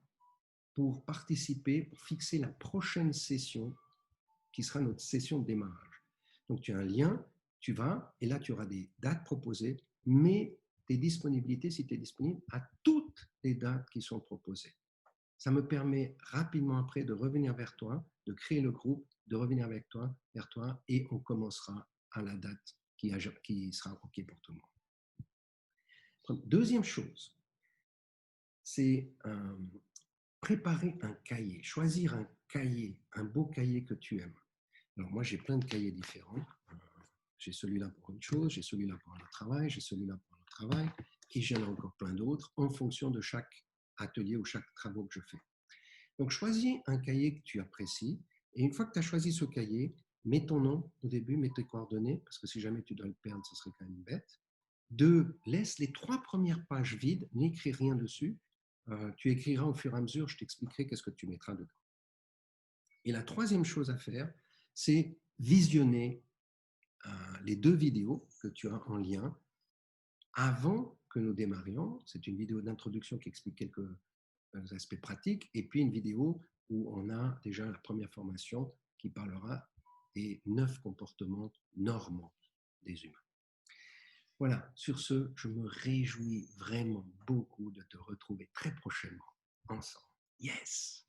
pour participer, pour fixer la prochaine session qui sera notre session de démarrage. Donc, tu as un lien, tu vas, et là, tu auras des dates proposées, mais tes disponibilités, si tu es disponible, à toutes les dates qui sont proposées. Ça me permet rapidement après de revenir vers toi, de créer le groupe, de revenir vers toi, et on commencera à la date qui sera OK pour tout le monde. Deuxième chose, c'est préparer un cahier, choisir un cahier, un beau cahier que tu aimes. Alors moi, j'ai plein de cahiers différents. J'ai celui-là pour une chose, j'ai celui-là pour un autre travail, j'ai celui-là pour un autre travail. Et j'en ai encore plein d'autres en fonction de chaque atelier ou chaque travaux que je fais. Donc, choisis un cahier que tu apprécies. Et une fois que tu as choisi ce cahier, mets ton nom au début, mets tes coordonnées, parce que si jamais tu dois le perdre, ce serait quand même bête. 2, laisse les 3 premières pages vides, n'écris rien dessus. Tu écriras au fur et à mesure, je t'expliquerai qu'est-ce que tu mettras dedans. Et la troisième chose à faire, c'est visionner les 2 vidéos que tu as en lien avant que nous démarrions. C'est une vidéo d'introduction qui explique quelques aspects pratiques, et puis une vidéo où on a déjà la première formation qui parlera des 9 comportements normaux des humains. Voilà, sur ce, je me réjouis vraiment beaucoup de te retrouver très prochainement ensemble. Yes!